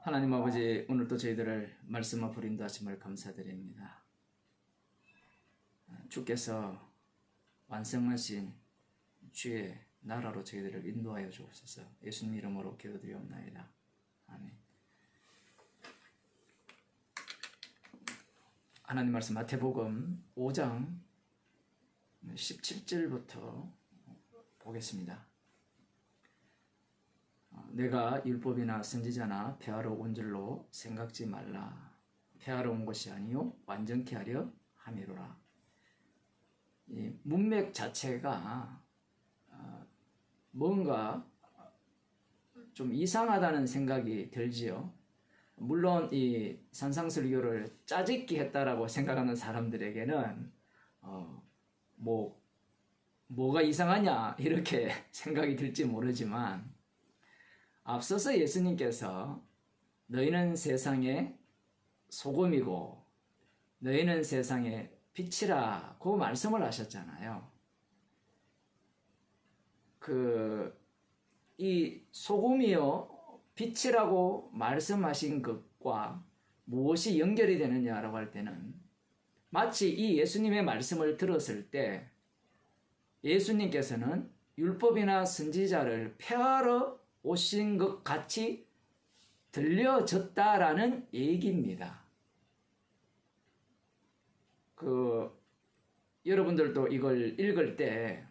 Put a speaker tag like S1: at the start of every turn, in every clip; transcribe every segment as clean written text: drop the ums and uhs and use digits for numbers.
S1: 하나님 아버지, 오늘도 저희들을 말씀 앞으로 인도하심을 감사드립니다. 주께서 완성하신 주의 나라로 저희들을 인도하여 주옵소서. 예수님 이름으로 기도드리옵나이다. 아멘. 하나님 말씀 마태복음 5장 17절부터 보겠습니다. 내가 율법이나 선지자나 폐하러 온 줄로 생각지 말라. 폐하러 온 것이 아니요 완전케 하려 함이로라. 이 문맥 자체가 뭔가 좀 이상하다는 생각이 들지요. 물론 이 산상설교를 짜집기 했다라고 생각하는 사람들에게는 뭐가 이상하냐 이렇게 생각이 들지 모르지만, 앞서서 예수님께서 너희는 세상의 소금이고 너희는 세상의 빛이라고 말씀을 하셨잖아요. 이 소금이요 빛이라고 말씀하신 것과 무엇이 연결이 되느냐라고 할 때는, 마치 이 예수님의 말씀을 들었을 때 예수님께서는 율법이나 선지자를 폐하러 오신 것 같이 들려졌다라는 얘기입니다. 여러분들도 이걸 읽을 때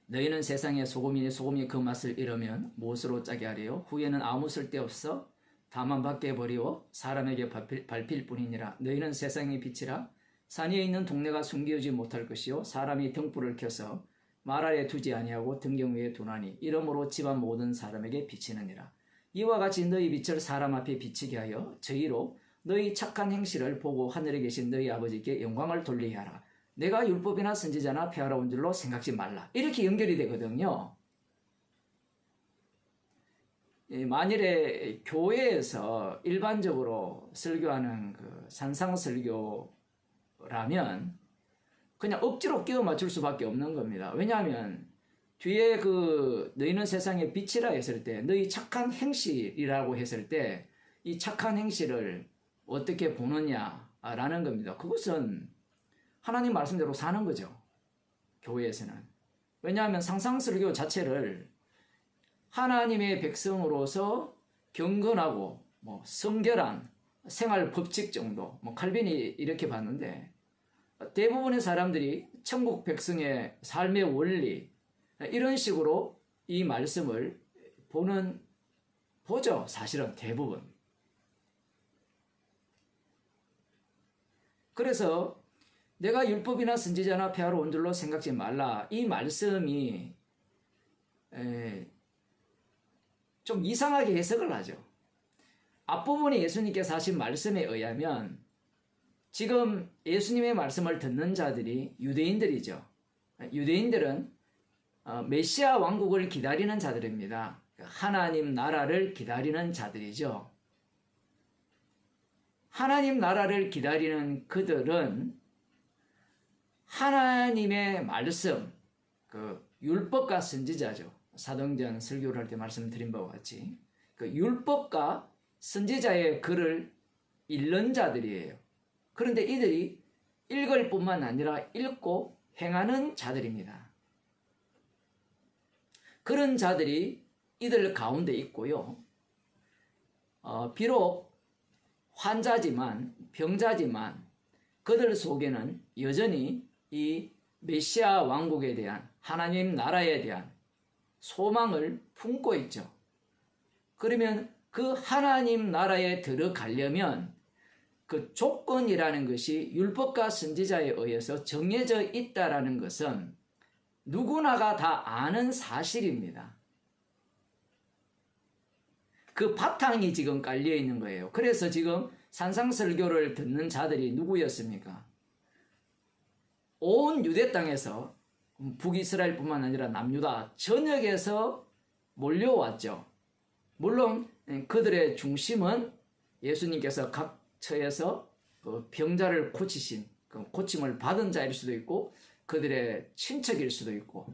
S1: 너희는 세상의 소금이니 소금이 그 맛을 잃으면 무엇으로 짜게 하리요? 후에는 아무 쓸데없어 다만 밖에 버리워 사람에게 밟힐 뿐이니라. 너희는 세상의 빛이라. 산 위에 있는 동네가 숨기지 못할 것이요 사람이 등불을 켜서 말 아래 두지 아니하고 등경 위에 두나니 이러므로 집안 모든 사람에게 비치느니라. 이와 같이 너희 빛을 사람 앞에 비치게 하여 저희로 너희 착한 행실을 보고 하늘에 계신 너희 아버지께 영광을 돌리게 하라. 내가 율법이나 선지자나 폐하러 온 줄로 생각지 말라. 이렇게 연결이 되거든요. 만일에 교회에서 일반적으로 설교하는 산상설교라면 그냥 억지로 끼워 맞출 수밖에 없는 겁니다. 왜냐하면 뒤에 너희는 세상의 빛이라 했을 때, 너희 착한 행실이라고 했을 때 이 착한 행실을 어떻게 보느냐라는 겁니다. 그것은 하나님 말씀대로 사는 거죠. 교회에서는. 왜냐하면 상상설교 자체를 하나님의 백성으로서 경건하고 성결한 생활 법칙 정도, 칼빈이 이렇게 봤는데, 대부분의 사람들이 천국 백성의 삶의 원리 이런 식으로 이 말씀을 보죠. 사실은 대부분. 그래서 내가 율법이나 선지자나 폐하러 온 줄로 생각지 말라. 이 말씀이 좀 이상하게 해석을 하죠. 앞부분에 예수님께서 하신 말씀에 의하면 지금 예수님의 말씀을 듣는 자들이 유대인들이죠. 유대인들은 메시아 왕국을 기다리는 자들입니다. 하나님 나라를 기다리는 자들이죠. 하나님 나라를 기다리는 그들은 하나님의 말씀, 율법과 선지자죠. 사도행전 설교를 할 때 말씀드린 바와 같이 율법과 선지자의 글을 읽는 자들이에요. 그런데 이들이 읽을 뿐만 아니라 읽고 행하는 자들입니다. 그런 자들이 이들 가운데 있고요. 비록 환자지만, 병자지만 그들 속에는 여전히 이 메시아 왕국에 대한, 하나님 나라에 대한 소망을 품고 있죠. 그러면 그 하나님 나라에 들어가려면 그 조건이라는 것이 율법과 선지자에 의해서 정해져 있다라는 것은 누구나가 다 아는 사실입니다. 그 바탕이 지금 깔려 있는 거예요. 그래서 지금 산상설교를 듣는 자들이 누구였습니까? 온 유대 땅에서, 북이스라엘뿐만 아니라 남유다 전역에서 몰려왔죠. 물론 그들의 중심은 예수님께서 각 처에서 병자를 고치신, 고침을 받은 자일 수도 있고 그들의 친척일 수도 있고,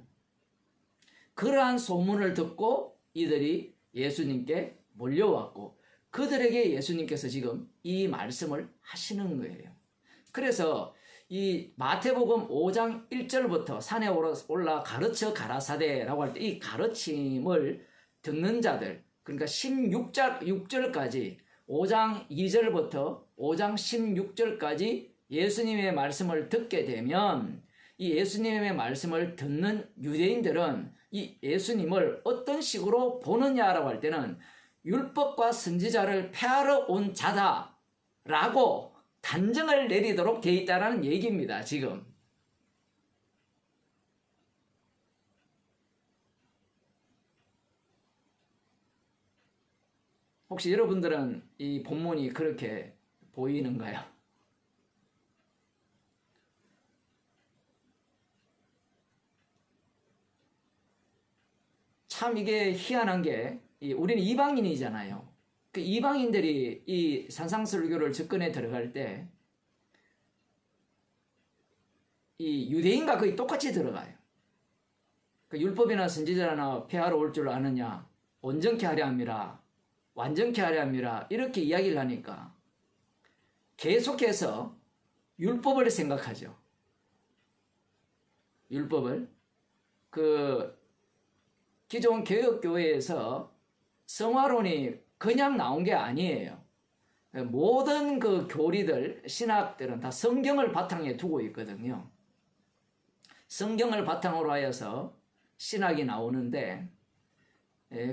S1: 그러한 소문을 듣고 이들이 예수님께 몰려왔고, 그들에게 예수님께서 지금 이 말씀을 하시는 거예요. 그래서 이 마태복음 5장 1절부터 산에 올라 가르쳐 가라사대라고 할 때 이 가르침을 듣는 자들, 그러니까 6절까지 5장 2절부터 5장 16절까지 예수님의 말씀을 듣게 되면 이 예수님의 말씀을 듣는 유대인들은 이 예수님을 어떤 식으로 보느냐라고 할 때는 율법과 선지자를 폐하러 온 자다라고 단정을 내리도록 되어 있다는 얘기입니다. 지금. 혹시 여러분들은 이 본문이 그렇게 보이는가요? 참 이게 희한한 게 우리는 이방인이잖아요. 그 이방인들이 이 산상설교를 접근해 들어갈 때 이 유대인과 거의 똑같이 들어가요. 그 율법이나 선지자나 폐하러 올 줄 아느냐, 온전케 하려 함이라, 완전케 하려 함이라 이렇게 이야기를 하니까 계속해서 율법을 생각하죠. 율법을 그 기존 개혁교회에서 성화론이 그냥 나온 게 아니에요. 모든 그 교리들, 신학들은 다 성경을 바탕에 두고 있거든요. 성경을 바탕으로 하여서 신학이 나오는데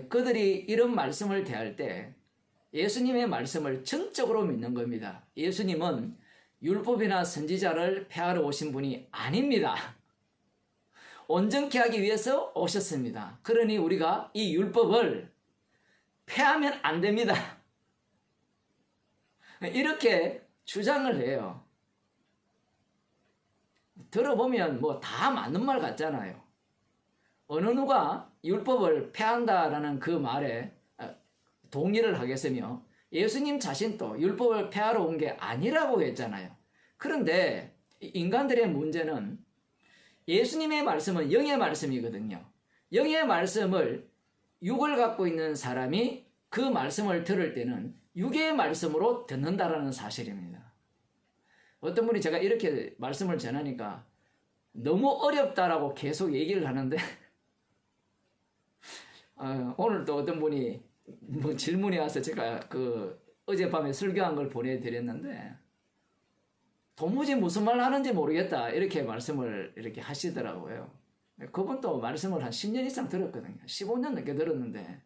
S1: 그들이 이런 말씀을 대할 때 예수님의 말씀을 전적으로 믿는 겁니다. 예수님은 율법이나 선지자를 폐하러 오신 분이 아닙니다. 온전케 하기 위해서 오셨습니다. 그러니 우리가 이 율법을 폐하면 안 됩니다. 이렇게 주장을 해요. 들어보면 뭐 다 맞는 말 같잖아요. 어느 누가 율법을 폐한다라는 그 말에 동의를 하겠으며 예수님 자신도 율법을 폐하러 온 게 아니라고 했잖아요. 그런데 인간들의 문제는 예수님의 말씀은 영의 말씀이거든요. 영의 말씀을 육을 갖고 있는 사람이 그 말씀을 들을 때는 육의 말씀으로 듣는다라는 사실입니다. 어떤 분이 제가 이렇게 말씀을 전하니까 너무 어렵다라고 계속 얘기를 하는데 오늘 또 어떤 분이 뭐 질문이 와서 제가 그 어젯밤에 설교한 걸 보내드렸는데 도무지 무슨 말 하는지 모르겠다 이렇게 말씀을 이렇게 하시더라고요. 그분도 말씀을 한 10년 이상 들었거든요. 15년 넘게 들었는데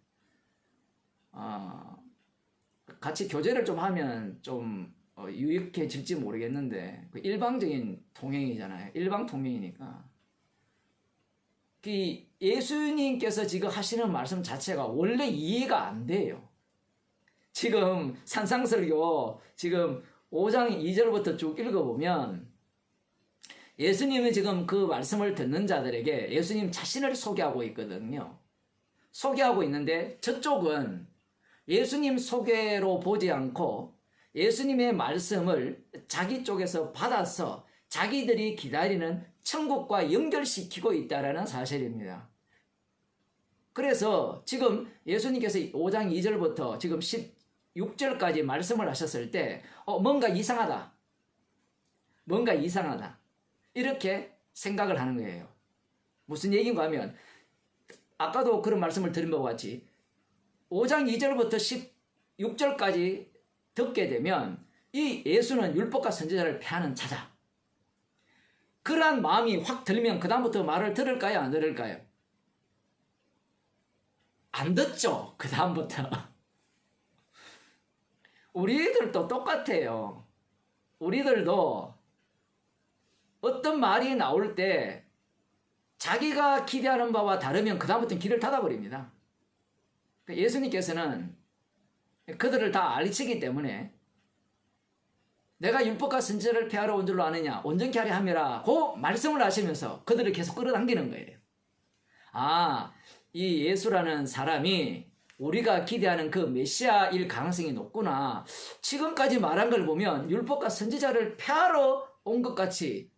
S1: 같이 교제를 좀 하면 좀 유익해질지 모르겠는데 그 일방적인 통행이잖아요. 일방 통행이니까 예수님께서 지금 하시는 말씀 자체가 원래 이해가 안 돼요. 지금 산상설교 지금 5장 2절부터 쭉 읽어보면 예수님은 지금 그 말씀을 듣는 자들에게 예수님 자신을 소개하고 있거든요. 소개하고 있는데 저쪽은 예수님 소개로 보지 않고 예수님의 말씀을 자기 쪽에서 받아서 자기들이 기다리는 천국과 연결시키고 있다는 사실입니다. 그래서 지금 예수님께서 5장 2절부터 지금 16절까지 말씀을 하셨을 때 뭔가 이상하다. 뭔가 이상하다. 이렇게 생각을 하는 거예요. 무슨 얘기인가 하면 아까도 그런 말씀을 드린 바와 같이 5장 2절부터 16절까지 듣게 되면 이 예수는 율법과 선지자를 폐하는 자다. 그러한 마음이 확 들면 그 다음부터 말을 들을까요? 안 들을까요? 안 듣죠. 그 다음부터. 우리들도 똑같아요. 우리들도 어떤 말이 나올 때 자기가 기대하는 바와 다르면 그 다음부터는 길을 닫아버립니다. 예수님께서는 그들을 다 알리시기 때문에 내가 율법과 선지자를 폐하러 온 줄로 아느냐 온전케 하려 함이라고 말씀을 하시면서 그들을 계속 끌어당기는 거예요. 이 예수라는 사람이 우리가 기대하는 그 메시아일 가능성이 높구나. 지금까지 말한 걸 보면 율법과 선지자를 폐하러 온 것 같이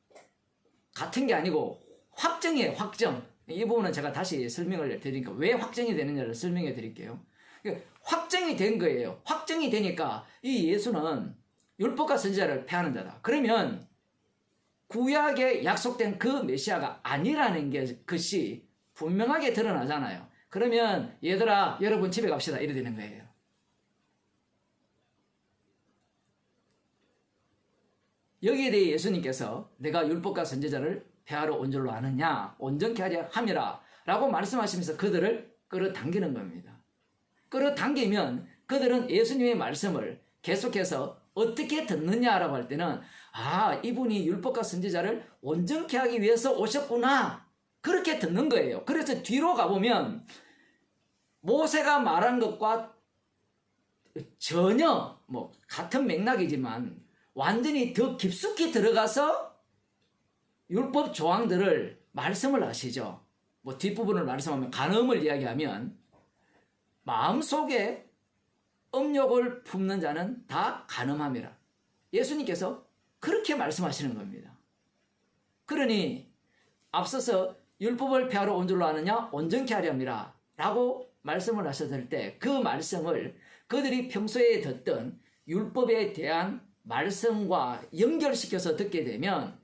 S1: 같은 게 아니고 확정이에요. 확정. 이 부분은 제가 다시 설명을 드리니까 왜 확정이 되느냐를 설명해 드릴게요. 확정이 된 거예요. 확정이 확정이 되니까 이 예수는 율법과 선지자를 폐하는 자다. 그러면 구약에 약속된 그 메시아가 아니라는 것이 분명하게 드러나잖아요. 그러면 얘들아 여러분 집에 갑시다 이래 되는 거예요. 여기에 대해 예수님께서 내가 율법과 선지자를 폐하러 온 줄로 아느냐 온전케 하려 함이라 라고 말씀하시면서 그들을 끌어당기는 겁니다. 끌어당기면 그들은 예수님의 말씀을 계속해서 어떻게 듣느냐라고 할 때는 이분이 율법과 선지자를 온전케 하기 위해서 오셨구나 그렇게 듣는 거예요. 그래서 뒤로 가보면 모세가 말한 것과 전혀 같은 맥락이지만 완전히 더 깊숙이 들어가서 율법 조항들을 말씀을 하시죠. 뒷부분을 말씀하면 간음을 이야기하면 마음속에 음욕을 품는 자는 다 간음함이라. 예수님께서 그렇게 말씀하시는 겁니다. 그러니 앞서서 율법을 폐하러 온 줄로 아느냐 온전케 하려 함이라 라고 말씀을 하셨을 때 그 말씀을 그들이 평소에 듣던 율법에 대한 말씀과 연결시켜서 듣게 되면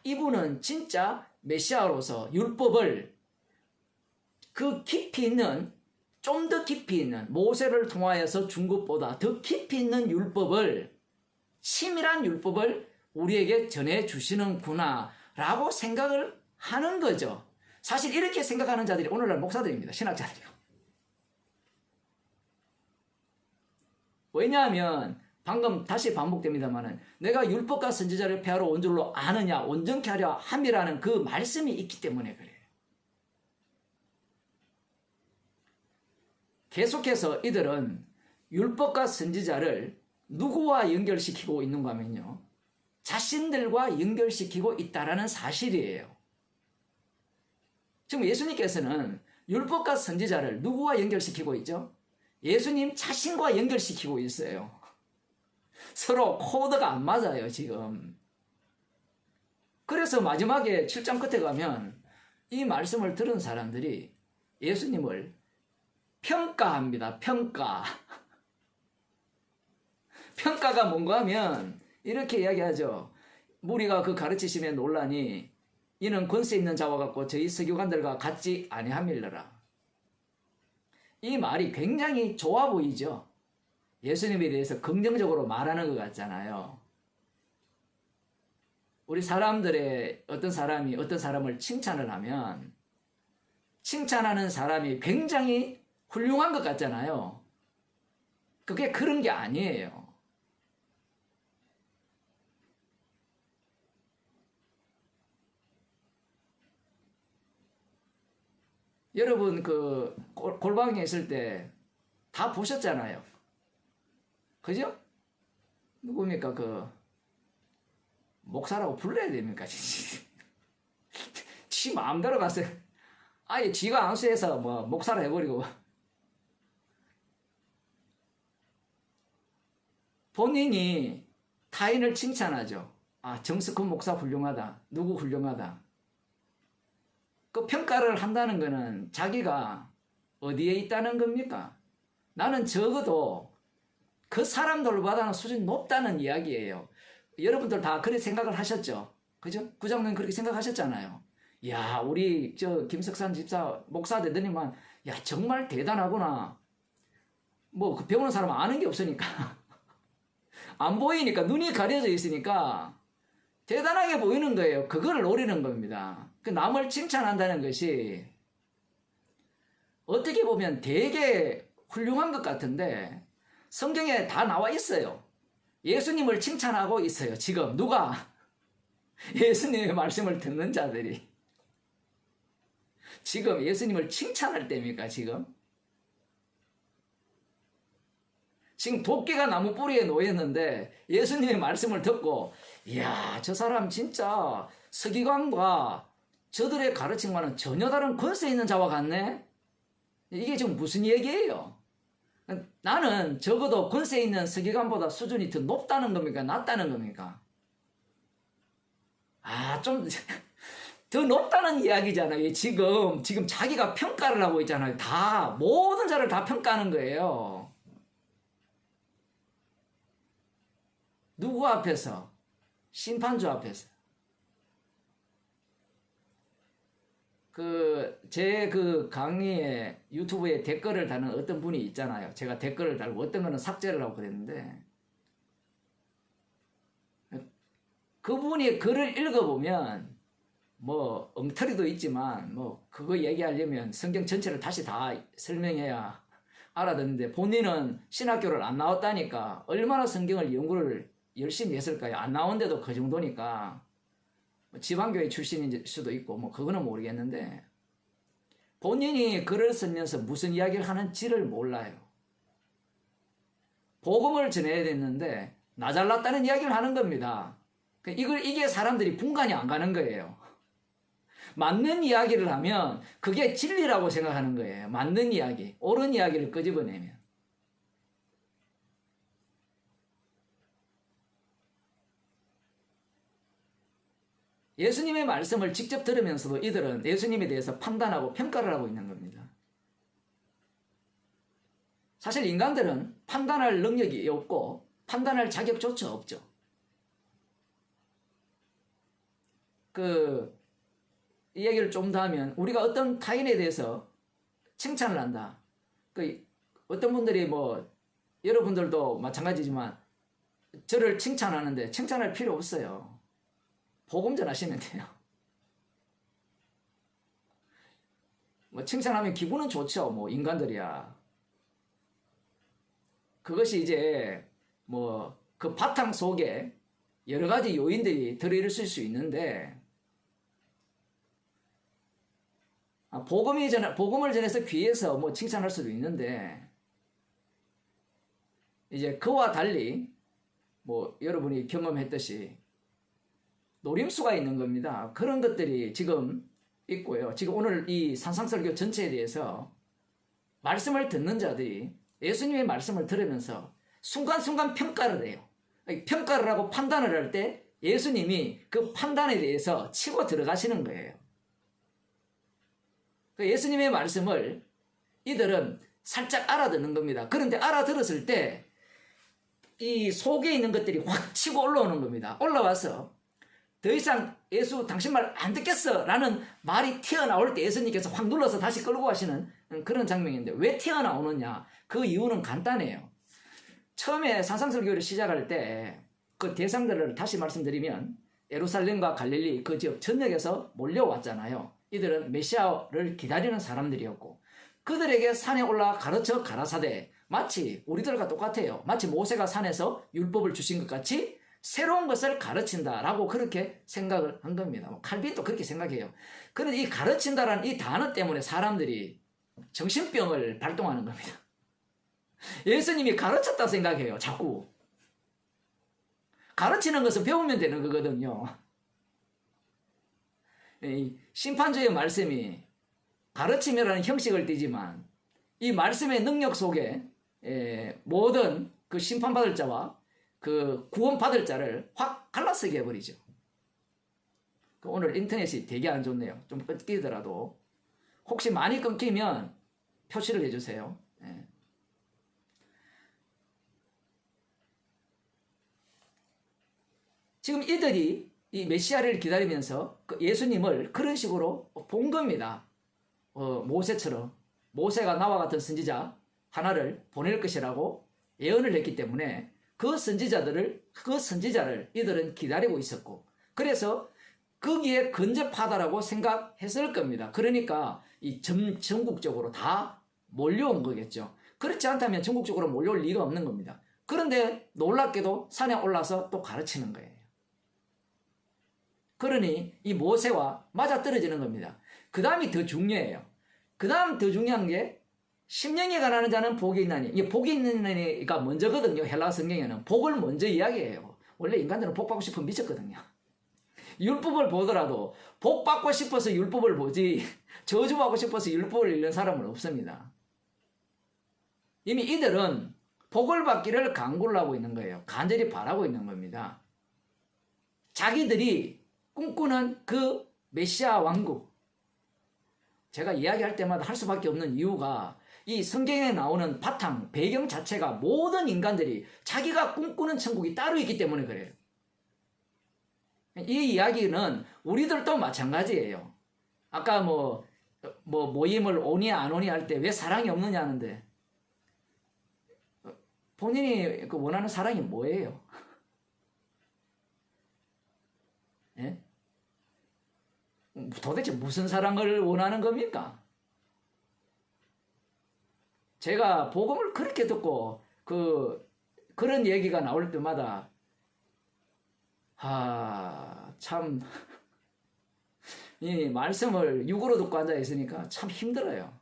S1: 이분은 진짜 메시아로서 율법을 그 깊이 있는 좀 더 깊이 있는 모세를 통하여서 준 것보다 더 깊이 있는 율법을 치밀한 율법을 우리에게 전해주시는구나 라고 생각을 하는 거죠. 사실 이렇게 생각하는 자들이 오늘날 목사들입니다. 신학자들이요. 왜냐하면 방금 다시 반복됩니다만 내가 율법과 선지자를 폐하러 온 줄로 아느냐 온전케 하려 함이라는 그 말씀이 있기 때문에 그래요. 계속해서 이들은 율법과 선지자를 누구와 연결시키고 있는가 하면요. 자신들과 연결시키고 있다라는 사실이에요. 지금 예수님께서는 율법과 선지자를 누구와 연결시키고 있죠? 예수님 자신과 연결시키고 있어요. 서로 코드가 안 맞아요, 지금. 그래서 마지막에 7장 끝에 가면 이 말씀을 들은 사람들이 예수님을 평가합니다. 평가. 평가가 뭔가 하면 이렇게 이야기하죠. 무리가 그 가르치심에 논란이 이는 권세 있는 자와 같고 저희 서기관들과 같지 아니함일러라. 이 말이 굉장히 좋아 보이죠. 예수님에 대해서 긍정적으로 말하는 것 같잖아요. 우리 사람들의 어떤 사람이 어떤 사람을 칭찬을 하면 칭찬하는 사람이 굉장히 훌륭한 것 같잖아요. 그게 그런 게 아니에요. 여러분 그 골방에 있을 때 다 보셨잖아요. 그죠? 누굽니까? 그 목사라고 불러야 됩니까? 지 마음대로 가서 아예 지가 안수해서 목사라 해버리고 본인이 타인을 칭찬하죠. 정석훈 목사 훌륭하다. 누구 훌륭하다. 그 평가를 한다는 것은 자기가 어디에 있다는 겁니까? 나는 적어도 그 사람들보다는 수준이 높다는 이야기예요. 여러분들 다 그렇게 생각을 하셨죠? 그죠? 구장님 그렇게 생각하셨잖아요. 야, 우리 김석산 집사 목사 되더니만 정말 대단하구나. 그 배우는 사람 아는 게 없으니까 안 보이니까 눈이 가려져 있으니까 대단하게 보이는 거예요. 그걸 노리는 겁니다. 그 남을 칭찬한다는 것이 어떻게 보면 되게 훌륭한 것 같은데 성경에 다 나와 있어요. 예수님을 칭찬하고 있어요. 지금 누가? 예수님의 말씀을 듣는 자들이. 지금 예수님을 칭찬할 때입니까? 지금 도끼가 나무 뿌리에 놓였는데 예수님의 말씀을 듣고 이야, 저 사람 진짜 서기관과 저들의 가르침과는 전혀 다른 권세 있는 자와 같네? 이게 지금 무슨 얘기예요? 나는 적어도 권세 있는 서기관보다 수준이 더 높다는 겁니까? 낮다는 겁니까? 좀 더 높다는 이야기잖아요. 지금 자기가 평가를 하고 있잖아요. 모든 자를 다 평가하는 거예요. 누구 앞에서? 심판주 앞에서. 제 강의에 유튜브에 댓글을 다는 어떤 분이 있잖아요. 제가 댓글을 달고 어떤 거는 삭제를 하고 그랬는데, 그분이 글을 읽어보면 뭐 엉터리도 있지만 뭐 그거 얘기하려면 성경 전체를 다시 다 설명해야 알아듣는데, 본인은 신학교를 안 나왔다니까 얼마나 성경을 연구를 열심히 했을까요? 안 나온데도 그 정도니까. 지방교회 출신일 수도 있고 뭐 그거는 모르겠는데, 본인이 글을 쓰면서 무슨 이야기를 하는지를 몰라요. 복음을 전해야 됐는데 나 잘났다는 이야기를 하는 겁니다. 이게 사람들이 분간이 안 가는 거예요. 맞는 이야기를 하면 그게 진리라고 생각하는 거예요. 맞는 이야기, 옳은 이야기를 끄집어내면. 예수님의 말씀을 직접 들으면서도 이들은 예수님에 대해서 판단하고 평가를 하고 있는 겁니다. 사실 인간들은 판단할 능력이 없고 판단할 자격조차 없죠. 이 얘기를 좀 더 하면, 우리가 어떤 타인에 대해서 칭찬을 한다. 어떤 분들이 여러분들도 마찬가지지만 저를 칭찬하는데 칭찬할 필요 없어요. 복음 전하시면 돼요. 칭찬하면 기분은 좋죠. 인간들이야. 그것이 이제 그 바탕 속에 여러 가지 요인들이 들어있을 수 있는데, 복음을 전해서 귀해서 칭찬할 수도 있는데, 이제 그와 달리 여러분이 경험했듯이 노림수가 있는 겁니다. 그런 것들이 지금 있고요. 지금 오늘 이 산상설교 전체에 대해서 말씀을 듣는 자들이 예수님의 말씀을 들으면서 순간순간 평가를 해요. 평가를 하고 판단을 할 때 예수님이 그 판단에 대해서 치고 들어가시는 거예요. 예수님의 말씀을 이들은 살짝 알아듣는 겁니다. 그런데 알아들었을 때 이 속에 있는 것들이 확 치고 올라오는 겁니다. 올라와서 더 이상 예수 당신 말 안 듣겠어 라는 말이 튀어나올 때 예수님께서 확 눌러서 다시 끌고 가시는 그런 장면인데, 왜 튀어나오느냐? 그 이유는 간단해요. 처음에 산상설교를 시작할 때 그 대상들을 다시 말씀드리면, 예루살렘과 갈릴리 그 지역 전역에서 몰려왔잖아요. 이들은 메시아를 기다리는 사람들이었고, 그들에게 산에 올라 가르쳐 가라사대, 마치 우리들과 똑같아요. 마치 모세가 산에서 율법을 주신 것 같이 새로운 것을 가르친다라고 그렇게 생각을 한 겁니다. 칼빈도 그렇게 생각해요. 그런데 이 가르친다라는 이 단어 때문에 사람들이 정신병을 발동하는 겁니다. 예수님이 가르쳤다 생각해요. 자꾸 가르치는 것은 배우면 되는 거거든요. 심판주의 말씀이 가르침이라는 형식을 띠지만 이 말씀의 능력 속에 모든 그 심판받을 자와 그 구원받을 자를 확 갈라서게 해버리죠. 오늘 인터넷이 되게 안 좋네요. 좀 끊기더라도 혹시 많이 끊기면 표시를 해주세요. 지금 이들이 이 메시아를 기다리면서 예수님을 그런 식으로 본 겁니다. 모세처럼 모세가 나와 같은 선지자 하나를 보낼 것이라고 예언을 했기 때문에 그 선지자를 이들은 기다리고 있었고, 그래서 거기에 근접하다라고 생각했을 겁니다. 그러니까 이 전국적으로 다 몰려온 거겠죠. 그렇지 않다면 전국적으로 몰려올 리가 없는 겁니다. 그런데 놀랍게도 산에 올라서 또 가르치는 거예요. 그러니 이 모세와 맞아떨어지는 겁니다. 그 다음이 더 중요해요. 그 다음 더 중요한 게, 심령이 가난한 자는 복이 있나니. 이게 복이 있나니가 먼저거든요. 헬라 성경에는 복을 먼저 이야기해요. 원래 인간들은 복 받고 싶으면 미쳤거든요. 율법을 보더라도 복 받고 싶어서 율법을 보지 저주 받고 싶어서 율법을 읽는 사람은 없습니다. 이미 이들은 복을 받기를 간구를 하고 있는 거예요. 간절히 바라고 있는 겁니다. 자기들이 꿈꾸는 그 메시아 왕국, 제가 이야기할 때마다 할 수밖에 없는 이유가, 이 성경에 나오는 바탕, 배경 자체가 모든 인간들이 자기가 꿈꾸는 천국이 따로 있기 때문에 그래요. 이 이야기는 우리들도 마찬가지예요. 아까 모임을 오니 안 오니 할 때 왜 사랑이 없느냐 하는데, 본인이 원하는 사랑이 뭐예요? 예? 도대체 무슨 사랑을 원하는 겁니까? 제가 복음을 그렇게 듣고 그런 얘기가 나올 때마다 참 이 말씀을 육으로 듣고 앉아 있으니까 참 힘들어요.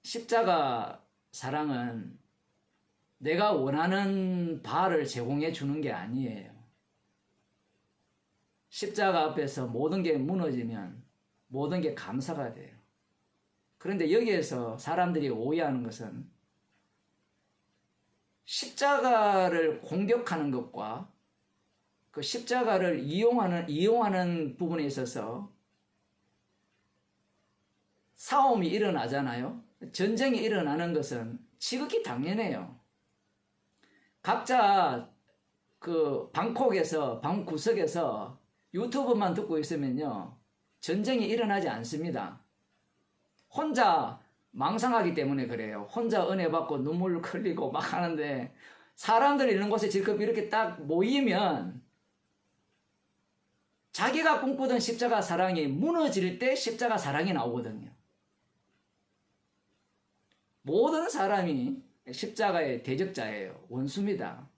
S1: 십자가 사랑은 내가 원하는 바를 제공해 주는 게 아니에요. 십자가 앞에서 모든 게 무너지면 모든 게 감사가 돼요. 그런데 여기에서 사람들이 오해하는 것은 십자가를 공격하는 것과 그 십자가를 이용하는 부분에 있어서 싸움이 일어나잖아요. 전쟁이 일어나는 것은 지극히 당연해요. 각자 방콕에서 방구석에서 유튜브만 듣고 있으면요, 전쟁이 일어나지 않습니다. 혼자 망상하기 때문에 그래요. 혼자 은혜 받고 눈물 흘리고 막 하는데, 사람들이 있는 곳에 지금 이렇게 딱 모이면 자기가 꿈꾸던 십자가 사랑이 무너질 때 십자가 사랑이 나오거든요. 모든 사람이 십자가의 대적자예요. 원수입니다.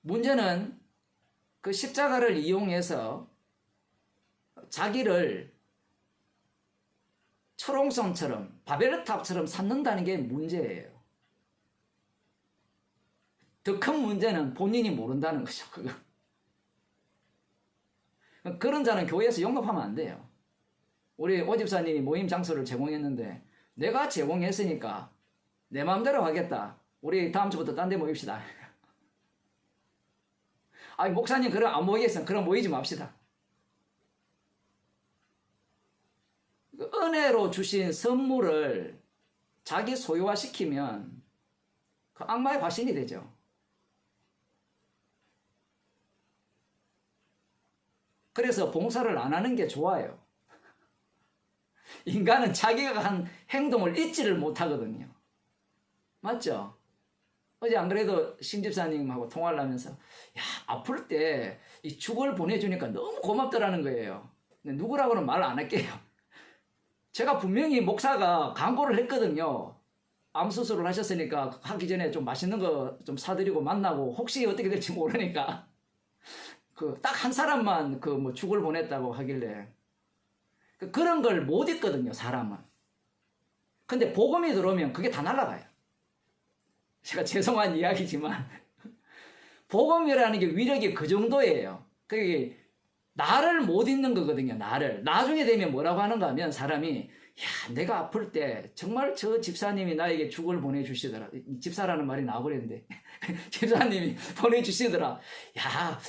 S1: 문제는 그 십자가를 이용해서 자기를 철옹성처럼 바벨탑처럼 삼는다는 게 문제예요. 더 큰 문제는 본인이 모른다는 거죠. 그런 자는 교회에서 용납하면 안 돼요. 우리 오집사님이 모임 장소를 제공했는데 내가 제공했으니까 내 마음대로 하겠다. 우리 다음 주부터 딴 데 모입시다. 아니 목사님 그럼 안 모이겠어요. 그럼 모이지 맙시다. 은혜로 주신 선물을 자기 소유화시키면 그 악마의 화신이 되죠. 그래서 봉사를 안 하는 게 좋아요. 인간은 자기가 한 행동을 잊지를 못하거든요. 맞죠? 어제 안 그래도 심집사님하고 통화를 하면서 아플 때 이 죽을 보내주니까 너무 고맙더라는 거예요. 근데 누구라고는 말 안 할게요. 제가 분명히 목사가 광고를 했거든요. 암 수술을 하셨으니까 하기 전에 좀 맛있는 거 좀 사드리고 만나고 혹시 어떻게 될지 모르니까 딱 한 사람만 죽을 보냈다고 하길래 그런 걸 못 잊거든요, 사람은. 근데 복음이 들어오면 그게 다 날아가요. 제가 죄송한 이야기지만 복음이라는 게 위력이 그 정도예요. 그게 나를 못 잊는 거거든요. 나를. 나중에 되면 뭐라고 하는가 하면 사람이 내가 아플 때 정말 저 집사님이 나에게 죽을 보내주시더라. 집사라는 말이 나와버렸는데 집사님이 보내주시더라.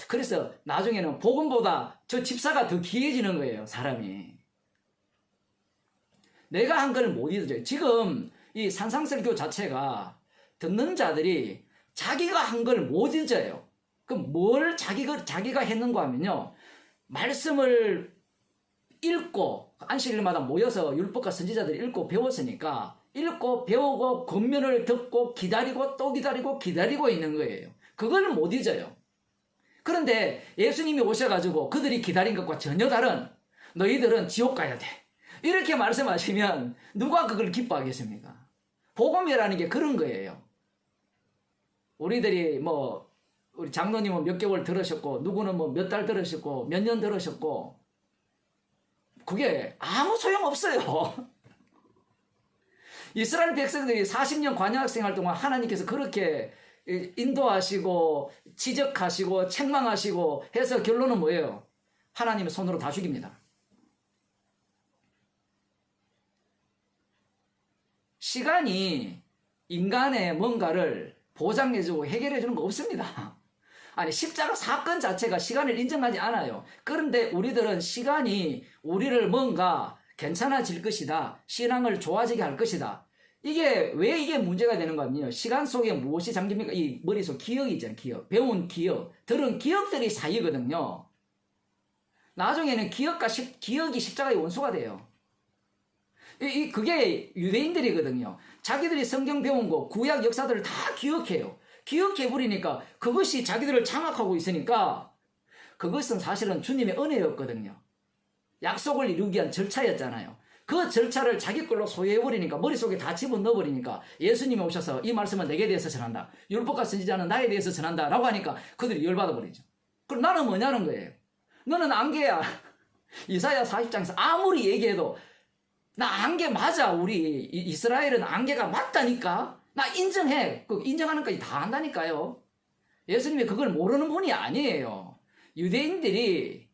S1: 그래서 나중에는 복음보다 저 집사가 더 귀해지는 거예요. 사람이. 내가 한 걸 못 잊어요. 지금 이 산상설교 자체가 듣는 자들이 자기가 한 걸 못 잊어요. 그럼 뭘 자기가 했는가 하면요, 말씀을 읽고 안식일마다 모여서 율법과 선지자들이 읽고 배웠으니까 읽고 배우고 권면을 듣고 기다리고 또 기다리고 있는 거예요. 그걸 못 잊어요. 그런데 예수님이 오셔가지고 그들이 기다린 것과 전혀 다른, 너희들은 지옥 가야 돼, 이렇게 말씀하시면 누가 그걸 기뻐하겠습니까? 복음이라는 게 그런 거예요. 우리들이 우리 장로님은 몇 개월 들으셨고 누구는 몇 달 들으셨고 몇 년 들으셨고 그게 아무 소용없어요. 이스라엘 백성들이 40년 관역 생활 동안 하나님께서 그렇게 인도하시고 지적하시고 책망하시고 해서 결론은 뭐예요? 하나님의 손으로 다 죽입니다. 시간이 인간의 뭔가를 보장해주고 해결해주는 거 없습니다. 아니, 십자가 사건 자체가 시간을 인정하지 않아요. 그런데 우리들은 시간이 우리를 뭔가 괜찮아질 것이다. 신앙을 좋아지게 할 것이다. 이게 문제가 되는 거냐면요. 시간 속에 무엇이 잠깁니까? 이 머릿속 기억이 있잖아요. 기억. 배운 기억. 들은 기억들이 사이거든요. 나중에는 기억이 십자가의 원수가 돼요. 그게 유대인들이거든요. 자기들이 성경 배운 거, 구약 역사들을 다 기억해요. 기억해버리니까 그것이 자기들을 장악하고 있으니까 그것은 사실은 주님의 은혜였거든요. 약속을 이루기 위한 절차였잖아요. 그 절차를 자기 걸로 소유해버리니까 머릿속에 다 집어넣어버리니까 예수님이 오셔서 이 말씀은 내게 대해서 전한다. 율법과 선지자는 나에 대해서 전한다. 라고 하니까 그들이 열받아버리죠. 그럼 나는 뭐냐는 거예요. 너는 안개야. 이사야 40장에서 아무리 얘기해도 나 안개 맞아. 우리 이스라엘은 안개가 맞다니까. 나 인정해. 그 인정하는 까지 다 한다니까요. 예수님이 그걸 모르는 분이 아니에요. 유대인들이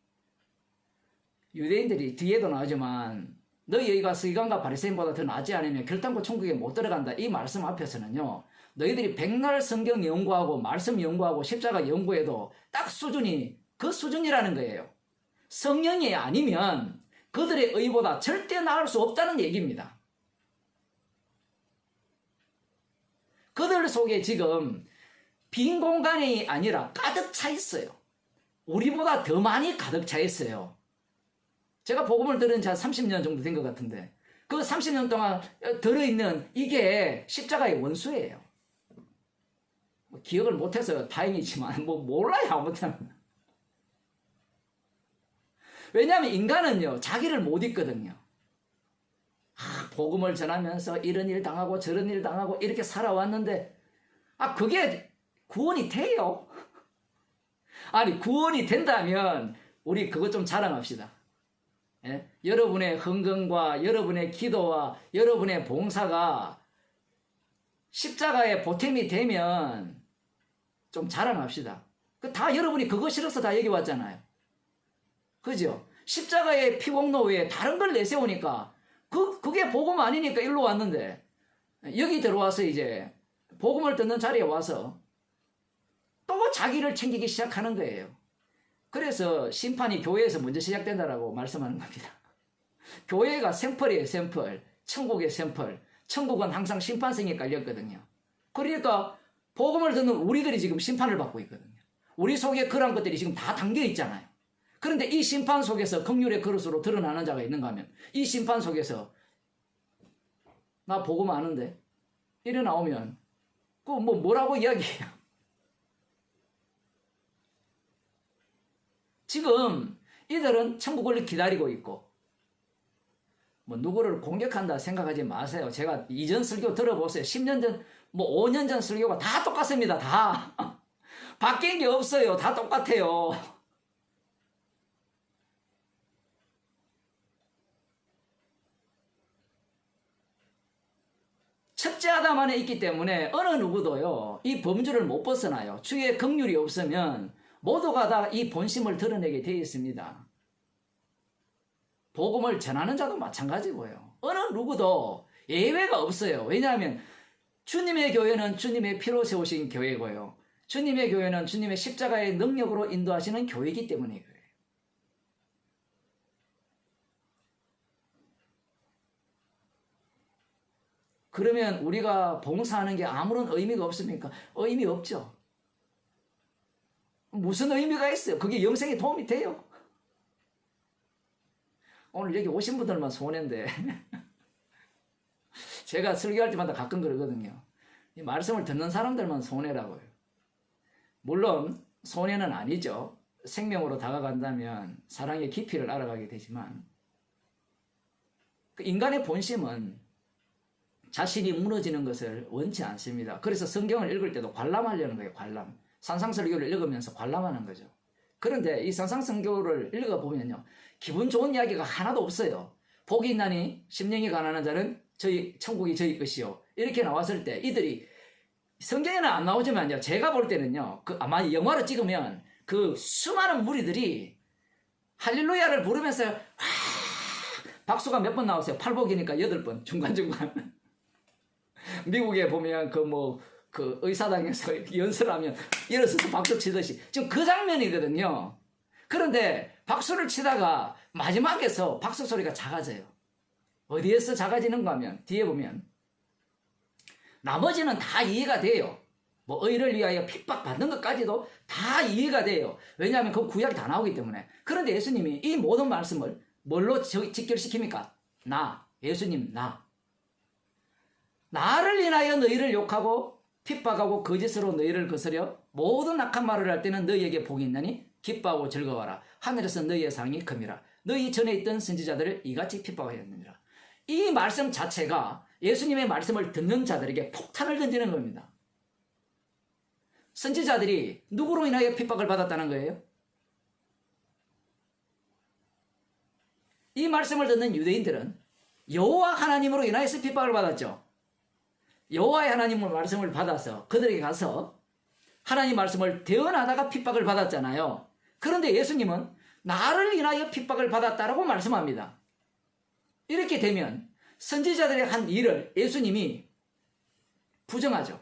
S1: 뒤에도 나오지만 너희가 서기관과 바리새인보다 더 낫지 않으면 결단코 천국에 못 들어간다. 이 말씀 앞에서는요. 너희들이 백날 성경 연구하고 말씀 연구하고 십자가 연구해도 딱 수준이 그 수준이라는 거예요. 성령이 아니면 그들의 의보다 절대 나을 수 없다는 얘기입니다. 그들 속에 지금 빈 공간이 아니라 가득 차 있어요. 우리보다 더 많이 가득 차 있어요. 제가 복음을 들은 지 한 30년 정도 된 것 같은데 그 30년 동안 들어있는 이게 십자가의 원수예요. 기억을 못해서 다행이지만 몰라요. 아무튼 왜냐하면 인간은요 자기를 못 잊거든요. 복음을 전하면서 이런 일 당하고 저런 일 당하고 이렇게 살아왔는데 그게 구원이 돼요? 아니 구원이 된다면 우리 그것 좀 자랑합시다. 예? 여러분의 헌금과 여러분의 기도와 여러분의 봉사가 십자가에 보탬이 되면 좀 자랑합시다. 다 여러분이 그거 싫어서 다 여기 왔잖아요. 그죠? 십자가의 피공로 외에 다른 걸 내세우니까 그게 복음 아니니까 일로 왔는데 여기 들어와서 이제 복음을 듣는 자리에 와서 또 자기를 챙기기 시작하는 거예요. 그래서 심판이 교회에서 먼저 시작된다라고 말씀하는 겁니다. 교회가 샘플이에요. 샘플. 천국의 샘플. 천국은 항상 심판성이 깔렸거든요. 그러니까 복음을 듣는 우리들이 지금 심판을 받고 있거든요. 우리 속에 그런 것들이 지금 다 담겨 있잖아요. 그런데 이 심판 속에서 긍휼의 그릇으로 드러나는 자가 있는가 하면 이 심판 속에서 나 복음 아는데 이래 나오면 뭐라고 이야기해요. 지금 이들은 천국을 기다리고 있고 누구를 공격한다 생각하지 마세요. 제가 이전 설교 들어보세요. 10년 전 5년 전 설교가 다 똑같습니다. 다 바뀐 게 없어요. 다 똑같아요. 첫째 아담 안에 있기 때문에 어느 누구도요 이 범주를 못 벗어나요. 주의 긍휼이 없으면 모두가 다 이 본심을 드러내게 되어 있습니다. 복음을 전하는 자도 마찬가지고요. 어느 누구도 예외가 없어요. 왜냐하면 주님의 교회는 주님의 피로 세우신 교회고요. 주님의 교회는 주님의 십자가의 능력으로 인도하시는 교회이기 때문에 그래요. 그러면 우리가 봉사하는 게 아무런 의미가 없습니까? 의미 없죠. 무슨 의미가 있어요? 그게 영생에 도움이 돼요? 오늘 여기 오신 분들만 손해인데 제가 설교할 때마다 가끔 그러거든요. 이 말씀을 듣는 사람들만 손해라고요. 물론 손해는 아니죠. 생명으로 다가간다면 사랑의 깊이를 알아가게 되지만 그 인간의 본심은 자신이 무너지는 것을 원치 않습니다. 그래서 성경을 읽을 때도 관람하려는 거예요. 관람. 산상설교를 읽으면서 관람하는 거죠. 그런데 이 산상설교를 읽어보면요. 기분 좋은 이야기가 하나도 없어요. 복이 있나니 심령이 가난한 자는 천국이 저희 것이요. 이렇게 나왔을 때 이들이 성경에는 안 나오지만요. 제가 볼 때는요. 아마 영화로 찍으면 그 수많은 무리들이 할렐루야를 부르면서 박수가 몇 번 나왔어요. 팔복이니까 8번 중간중간. 미국에 보면 그 의사당에서 연설하면 일어서서 박수 치듯이 지금 그 장면이거든요. 그런데 박수를 치다가 마지막에서 박수 소리가 작아져요. 어디에서 작아지는가 하면 뒤에 보면 나머지는 다 이해가 돼요. 뭐 의를 위하여 핍박받는 것까지도 다 이해가 돼요. 왜냐하면 그 구약이 다 나오기 때문에. 그런데 예수님이 이 모든 말씀을 뭘로 직결시킵니까? 나, 예수님 나. 나를 인하여 너희를 욕하고 핍박하고 거짓으로 너희를 거스려 모든 악한 말을 할 때는 너희에게 복이 있나니 기뻐하고 즐거워라. 하늘에서 너희의 상이 큼이라. 너희 전에 있던 선지자들을 이같이 핍박하였느니라. 이 말씀 자체가 예수님의 말씀을 듣는 자들에게 폭탄을 던지는 겁니다. 선지자들이 누구로 인하여 핍박을 받았다는 거예요? 이 말씀을 듣는 유대인들은 여호와 하나님으로 인하여서 핍박을 받았죠. 여호와의 하나님의 말씀을 받아서 그들에게 가서 하나님 말씀을 대언하다가 핍박을 받았잖아요. 그런데 예수님은 나를 인하여 핍박을 받았다라고 말씀합니다. 이렇게 되면 선지자들의 한 일을 예수님이 부정하죠.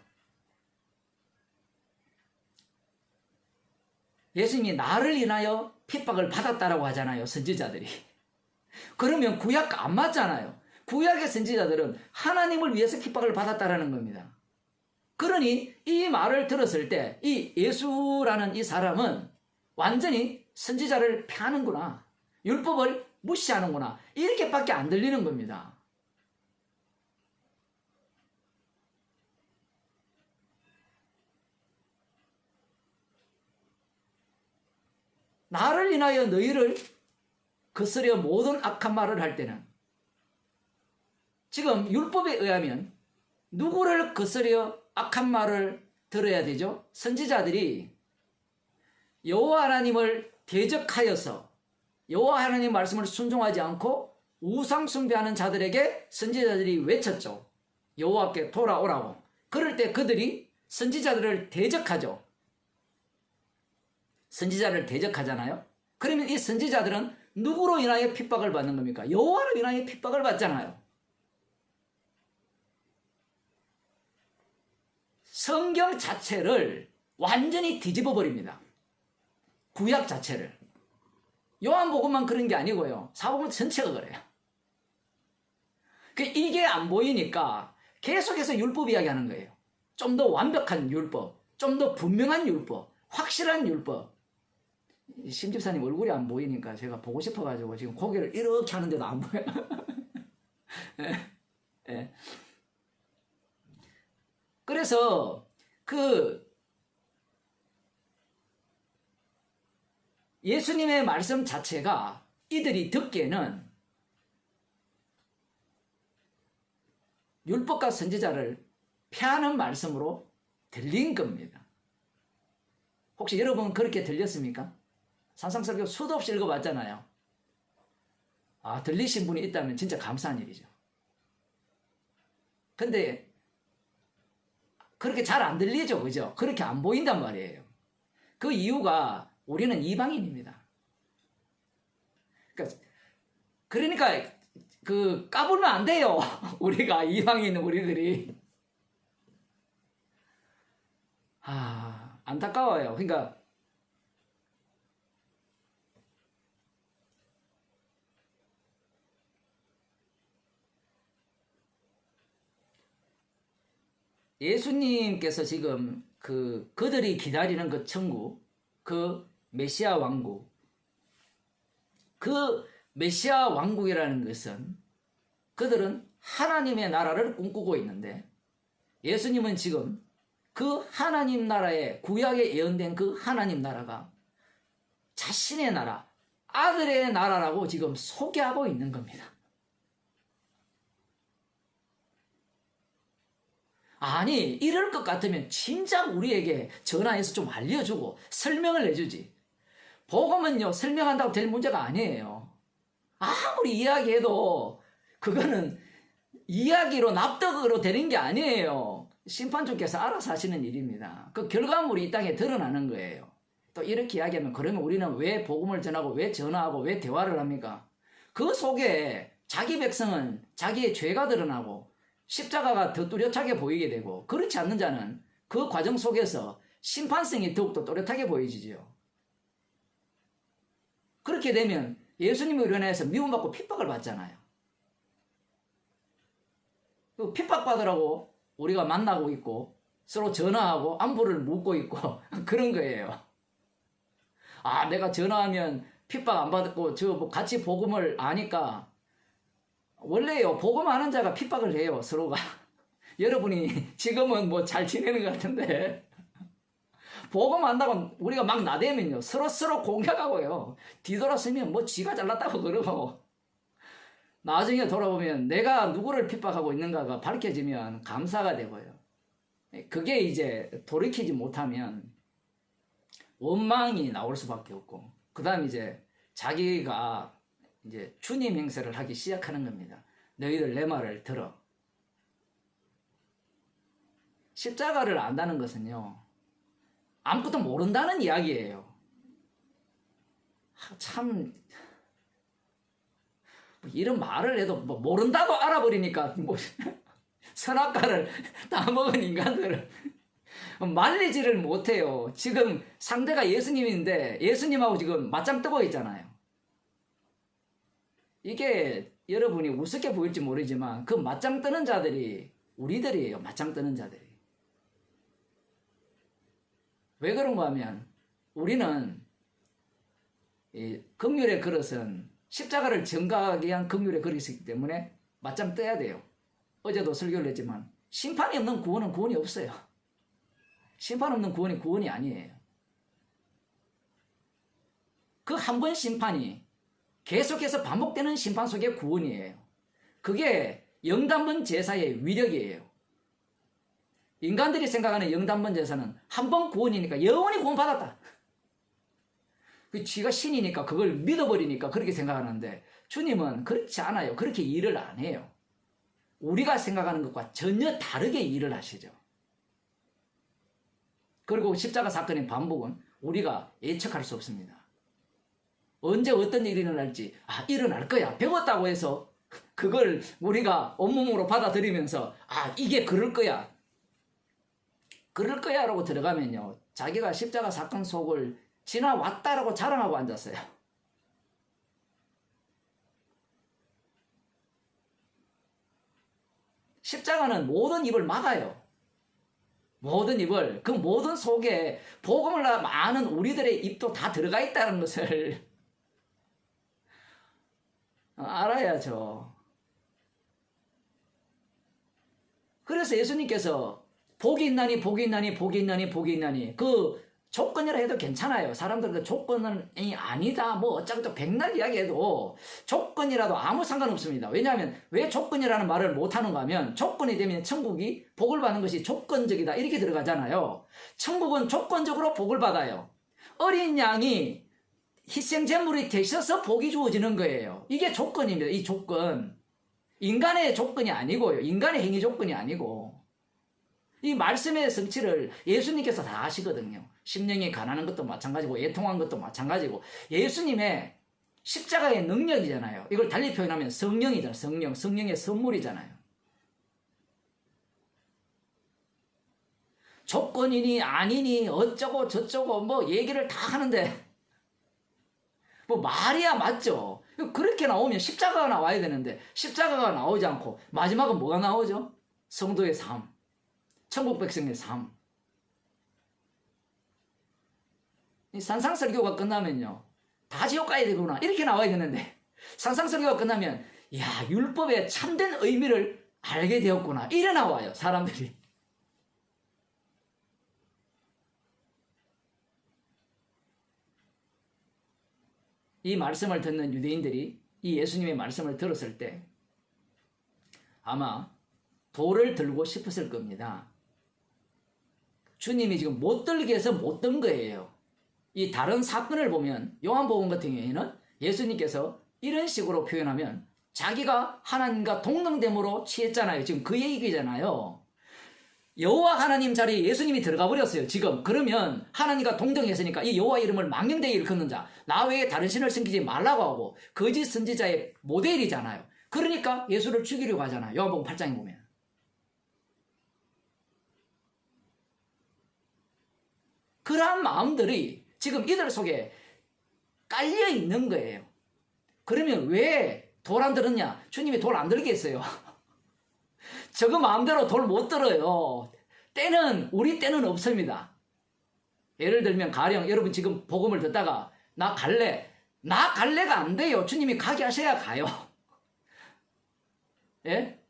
S1: 예수님이 나를 인하여 핍박을 받았다라고 하잖아요. 선지자들이. 그러면 구약과 안 맞잖아요. 구약의 선지자들은 하나님을 위해서 핍박을 받았다라는 겁니다. 그러니 이 말을 들었을 때 이 예수라는 이 사람은 완전히 선지자를 폐하는구나. 율법을 무시하는구나. 이렇게밖에 안 들리는 겁니다. 나를 인하여 너희를 거스려 모든 악한 말을 할 때는 지금 율법에 의하면 누구를 거스려 악한 말을 들어야 되죠? 선지자들이 여호와 하나님을 대적하여서 여호와 하나님 말씀을 순종하지 않고 우상 숭배하는 자들에게 선지자들이 외쳤죠. 여호와께 돌아오라고. 그럴 때 그들이 선지자들을 대적하죠. 선지자를 대적하잖아요. 그러면 이 선지자들은 누구로 인하여 핍박을 받는 겁니까? 여호와로 인하여 핍박을 받잖아요. 성경 자체를 완전히 뒤집어 버립니다. 구약 자체를. 요한복음만 그런 게 아니고요. 사복음 전체가 그래요. 이게 안 보이니까 계속해서 율법 이야기하는 거예요. 좀 더 완벽한 율법, 좀 더 분명한 율법, 확실한 율법. 심집사님 얼굴이 안 보이니까 제가 보고 싶어가지고 지금 고개를 이렇게 하는데도 안 보여요. 예, 예. 그래서 예수님의 말씀 자체가 이들이 듣기에는 율법과 선지자를 폐하는 말씀으로 들린 겁니다. 혹시 여러분 그렇게 들렸습니까? 산상설교 수도 없이 읽어봤잖아요. 아, 들리신 분이 있다면 진짜 감사한 일이죠. 근데 그렇게 잘 안 들리죠, 그죠? 그렇게 안 보인단 말이에요. 그 이유가 우리는 이방인입니다. 그러니까 까불면 안 돼요. 우리가 이방인 우리들이. 안타까워요. 그러니까 예수님께서 지금 그들이 기다리는 그 천국, 그 메시아 왕국, 그 메시아 왕국이라는 것은 그들은 하나님의 나라를 꿈꾸고 있는데 예수님은 지금 그 하나님 나라의 구약에 예언된 그 하나님 나라가 자신의 나라, 아들의 나라라고 지금 소개하고 있는 겁니다. 아니, 이럴 것 같으면 진작 우리에게 전화해서 좀 알려주고 설명을 해주지. 복음은요, 설명한다고 될 문제가 아니에요. 아무리 이야기해도 그거는 이야기로 납득으로 되는 게 아니에요. 심판주께서 알아서 하시는 일입니다. 그 결과물이 이 땅에 드러나는 거예요. 또 이렇게 이야기하면 그러면 우리는 왜 복음을 전하고 왜 전화하고 왜 대화를 합니까? 그 속에 자기 백성은 자기의 죄가 드러나고 십자가가 더 뚜렷하게 보이게 되고 그렇지 않는 자는 그 과정 속에서 심판성이 더욱더 또렷하게 보여지지요. 그렇게 되면 예수님을 인해서 미움받고 핍박을 받잖아요. 그 핍박받으라고 우리가 만나고 있고 서로 전화하고 안부를 묻고 있고 그런 거예요. 아, 내가 전화하면 핍박 안 받고 저 뭐 같이 복음을 아니까 원래요, 복음하는 자가 핍박을 해요, 서로가. 여러분이 지금은 뭐 잘 지내는 것 같은데 복음한다고 우리가 막 나대면요 서로 공격하고요, 뒤돌아서면 뭐 지가 잘났다고 그러고, 나중에 돌아보면 내가 누구를 핍박하고 있는가가 밝혀지면 감사가 되고요. 그게 이제 돌이키지 못하면 원망이 나올 수밖에 없고, 그 다음 이제 자기가 이제 주님 행세를 하기 시작하는 겁니다. 너희들 내 말을 들어. 십자가를 안다는 것은요, 아무것도 모른다는 이야기예요. 참 이런 말을 해도 뭐 모른다고 알아버리니까 뭐 선악과를 다 먹은 인간들을 말리지를 못해요. 지금 상대가 예수님인데 예수님하고 지금 맞짱 뜨고 있잖아요. 이게 여러분이 우습게 보일지 모르지만 그 맞짱 뜨는 자들이 우리들이에요. 맞짱 뜨는 자들이. 왜 그런가 하면 우리는 이 긍휼의 그릇은 십자가를 전가하기 위한 긍휼의 그릇이기 때문에 맞짱 떠야 돼요. 어제도 설교를 했지만 심판이 없는 구원은 구원이 없어요. 심판 없는 구원이 구원이 아니에요. 그 한 번 심판이 계속해서 반복되는 심판 속의 구원이에요. 그게 영단번 제사의 위력이에요. 인간들이 생각하는 영단번 제사는 한 번 구원이니까 영원히 구원받았다. 쥐가 신이니까 그걸 믿어버리니까 그렇게 생각하는데 주님은 그렇지 않아요. 그렇게 일을 안 해요. 우리가 생각하는 것과 전혀 다르게 일을 하시죠. 그리고 십자가 사건의 반복은 우리가 예측할 수 없습니다. 언제 어떤 일이 일어날지 일어날 거야 배웠다고 해서 그걸 우리가 온몸으로 받아들이면서 이게 그럴 거야 라고 들어가면요, 자기가 십자가 사건 속을 지나왔다라고 자랑하고 앉았어요. 십자가는 모든 입을 막아요. 모든 입을, 그 모든 속에 복음을 아는 우리들의 입도 다 들어가 있다는 것을 알아야죠. 그래서 예수님께서 복이 있나니 복이 있나니 복이 있나니 복이 있나니, 그 조건이라 해도 괜찮아요. 사람들 그 조건은 아니다 뭐 어쩌고 백날 이야기해도 조건이라도 아무 상관없습니다. 왜냐하면 왜 조건이라는 말을 못하는가 하면 조건이 되면 천국이 복을 받는 것이 조건적이다 이렇게 들어가잖아요. 천국은 조건적으로 복을 받아요. 어린 양이 희생제물이 되셔서 복이 주어지는 거예요. 이게 조건입니다. 이 조건, 인간의 조건이 아니고요, 인간의 행위 조건이 아니고, 이 말씀의 성취를 예수님께서 다 하시거든요. 심령이 가난한 것도 마찬가지고 애통한 것도 마찬가지고, 예수님의 십자가의 능력이잖아요. 이걸 달리 표현하면 성령이잖아요. 성령의 선물이잖아요. 조건이니 아니니 어쩌고 저쩌고 뭐 얘기를 다 하는데 뭐 말이야 맞죠. 그렇게 나오면 십자가가 나와야 되는데 십자가가 나오지 않고 마지막은 뭐가 나오죠? 성도의 삶, 천국 백성의 삶. 이 산상설교가 끝나면요, 다 지옥 가야 되구나 이렇게 나와야 되는데, 산상설교가 끝나면 율법의 참된 의미를 알게 되었구나 이래 나와요, 사람들이. 이 말씀을 듣는 유대인들이 이 예수님의 말씀을 들었을 때 아마 돌을 들고 싶었을 겁니다. 주님이 지금 못 들게 해서 못 든 거예요. 이 다른 사건을 보면 요한복음 같은 경우에는 예수님께서 이런 식으로 표현하면 자기가 하나님과 동등됨으로 취했잖아요. 지금 그 얘기잖아요. 여호와 하나님 자리에 예수님이 들어가 버렸어요. 지금 그러면 하나님과 동등했으니까 이 여호와 이름을 망령되게 일컫는 자, 나 외에 다른 신을 섬기지 말라고 하고 거짓 선지자의 모델이잖아요. 그러니까 예수를 죽이려고 하잖아요. 요한복음 8장에 보면. 그러한 마음들이 지금 이들 속에 깔려 있는 거예요. 그러면 왜 돌 안 들었냐? 주님이 돌 안 들게 했어요. 저거 마음대로 돌 못 들어요. 우리 때는 없습니다. 예를 들면 가령 여러분 지금 복음을 듣다가 나 갈래가 안 돼요. 주님이 가게 하셔야 가요. 예?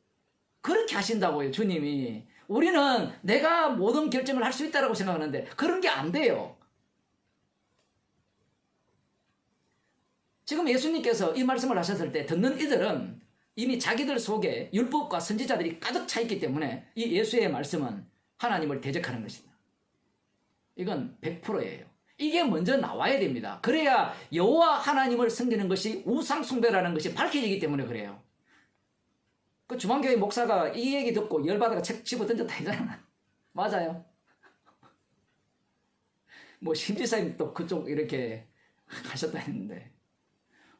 S1: 그렇게 하신다고요, 주님이. 우리는 내가 모든 결정을 할 수 있다고 생각하는데 그런 게 안 돼요. 지금 예수님께서 이 말씀을 하셨을 때 듣는 이들은 이미 자기들 속에 율법과 선지자들이 가득 차 있기 때문에 이 예수의 말씀은 하나님을 대적하는 것입니다. 이건 100%예요. 이게 먼저 나와야 됩니다. 그래야 여호와 하나님을 섬기는 것이 우상 숭배라는 것이 밝혀지기 때문에 그래요. 그 주만교회 목사가 이 얘기 듣고 열받아가 책 집어 던졌다 했잖아. 맞아요. 뭐 심지사님 또 그쪽 이렇게 하셨다 했는데.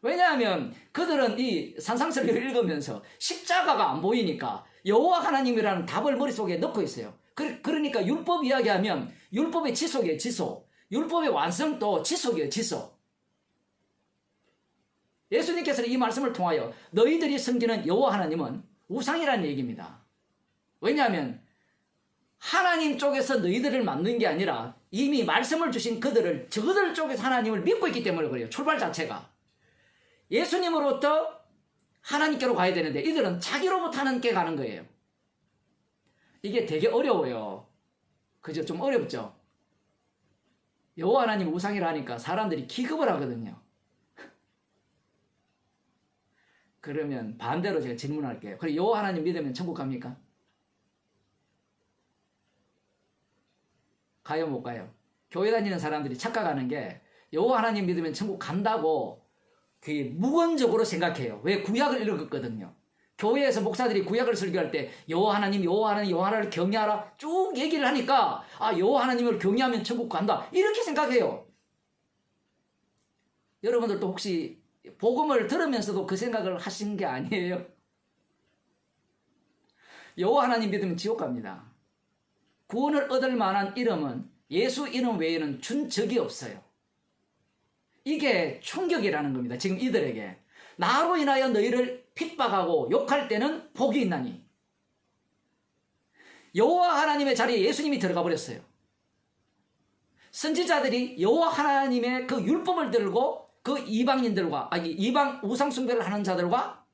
S1: 왜냐하면 그들은 이 산상설교를 읽으면서 십자가가 안 보이니까 여호와 하나님이라는 답을 머릿속에 넣고 있어요. 그러니까 율법 이야기하면 율법의 지속이에요, 지속. 율법의 완성도 지속이에요, 지속. 예수님께서는 이 말씀을 통하여 너희들이 섬기는 여호와 하나님은 우상이라는 얘기입니다. 왜냐하면 하나님 쪽에서 너희들을 만든 게 아니라 이미 말씀을 주신 저들 쪽에서 하나님을 믿고 있기 때문에 그래요. 출발 자체가. 예수님으로부터 하나님께로 가야 되는데 이들은 자기로부터 하나님께 가는 거예요. 이게 되게 어려워요. 그죠? 좀 어렵죠? 여호와 하나님 우상이라 하니까 사람들이 기겁을 하거든요. 그러면 반대로 제가 질문할게요. 그럼 여호와 하나님 믿으면 천국 갑니까? 가요 못 가요? 교회 다니는 사람들이 착각하는 게 여호와 하나님 믿으면 천국 간다고 무건적으로 생각해요. 왜? 구약을 읽었거든요. 교회에서 목사들이 구약을 설교할 때 여호와 하나님, 여호와 하나님, 여호와 하나님을 경외하라 쭉 얘기를 하니까 여호와 하나님을 경외하면 천국 간다 이렇게 생각해요. 여러분들도 혹시 복음을 들으면서도 그 생각을 하신 게 아니에요? 여호와 하나님 믿으면 지옥 갑니다. 구원을 얻을 만한 이름은 예수 이름 외에는 준 적이 없어요. 이게 충격이라는 겁니다. 지금 이들에게. 나로 인하여 너희를 핍박하고 욕할 때는 복이 있나니. 여호와 하나님의 자리에 예수님이 들어가 버렸어요. 선지자들이 여호와 하나님의 그 율법을 들고 그 이방인들과 이방 우상 숭배를 하는 자들과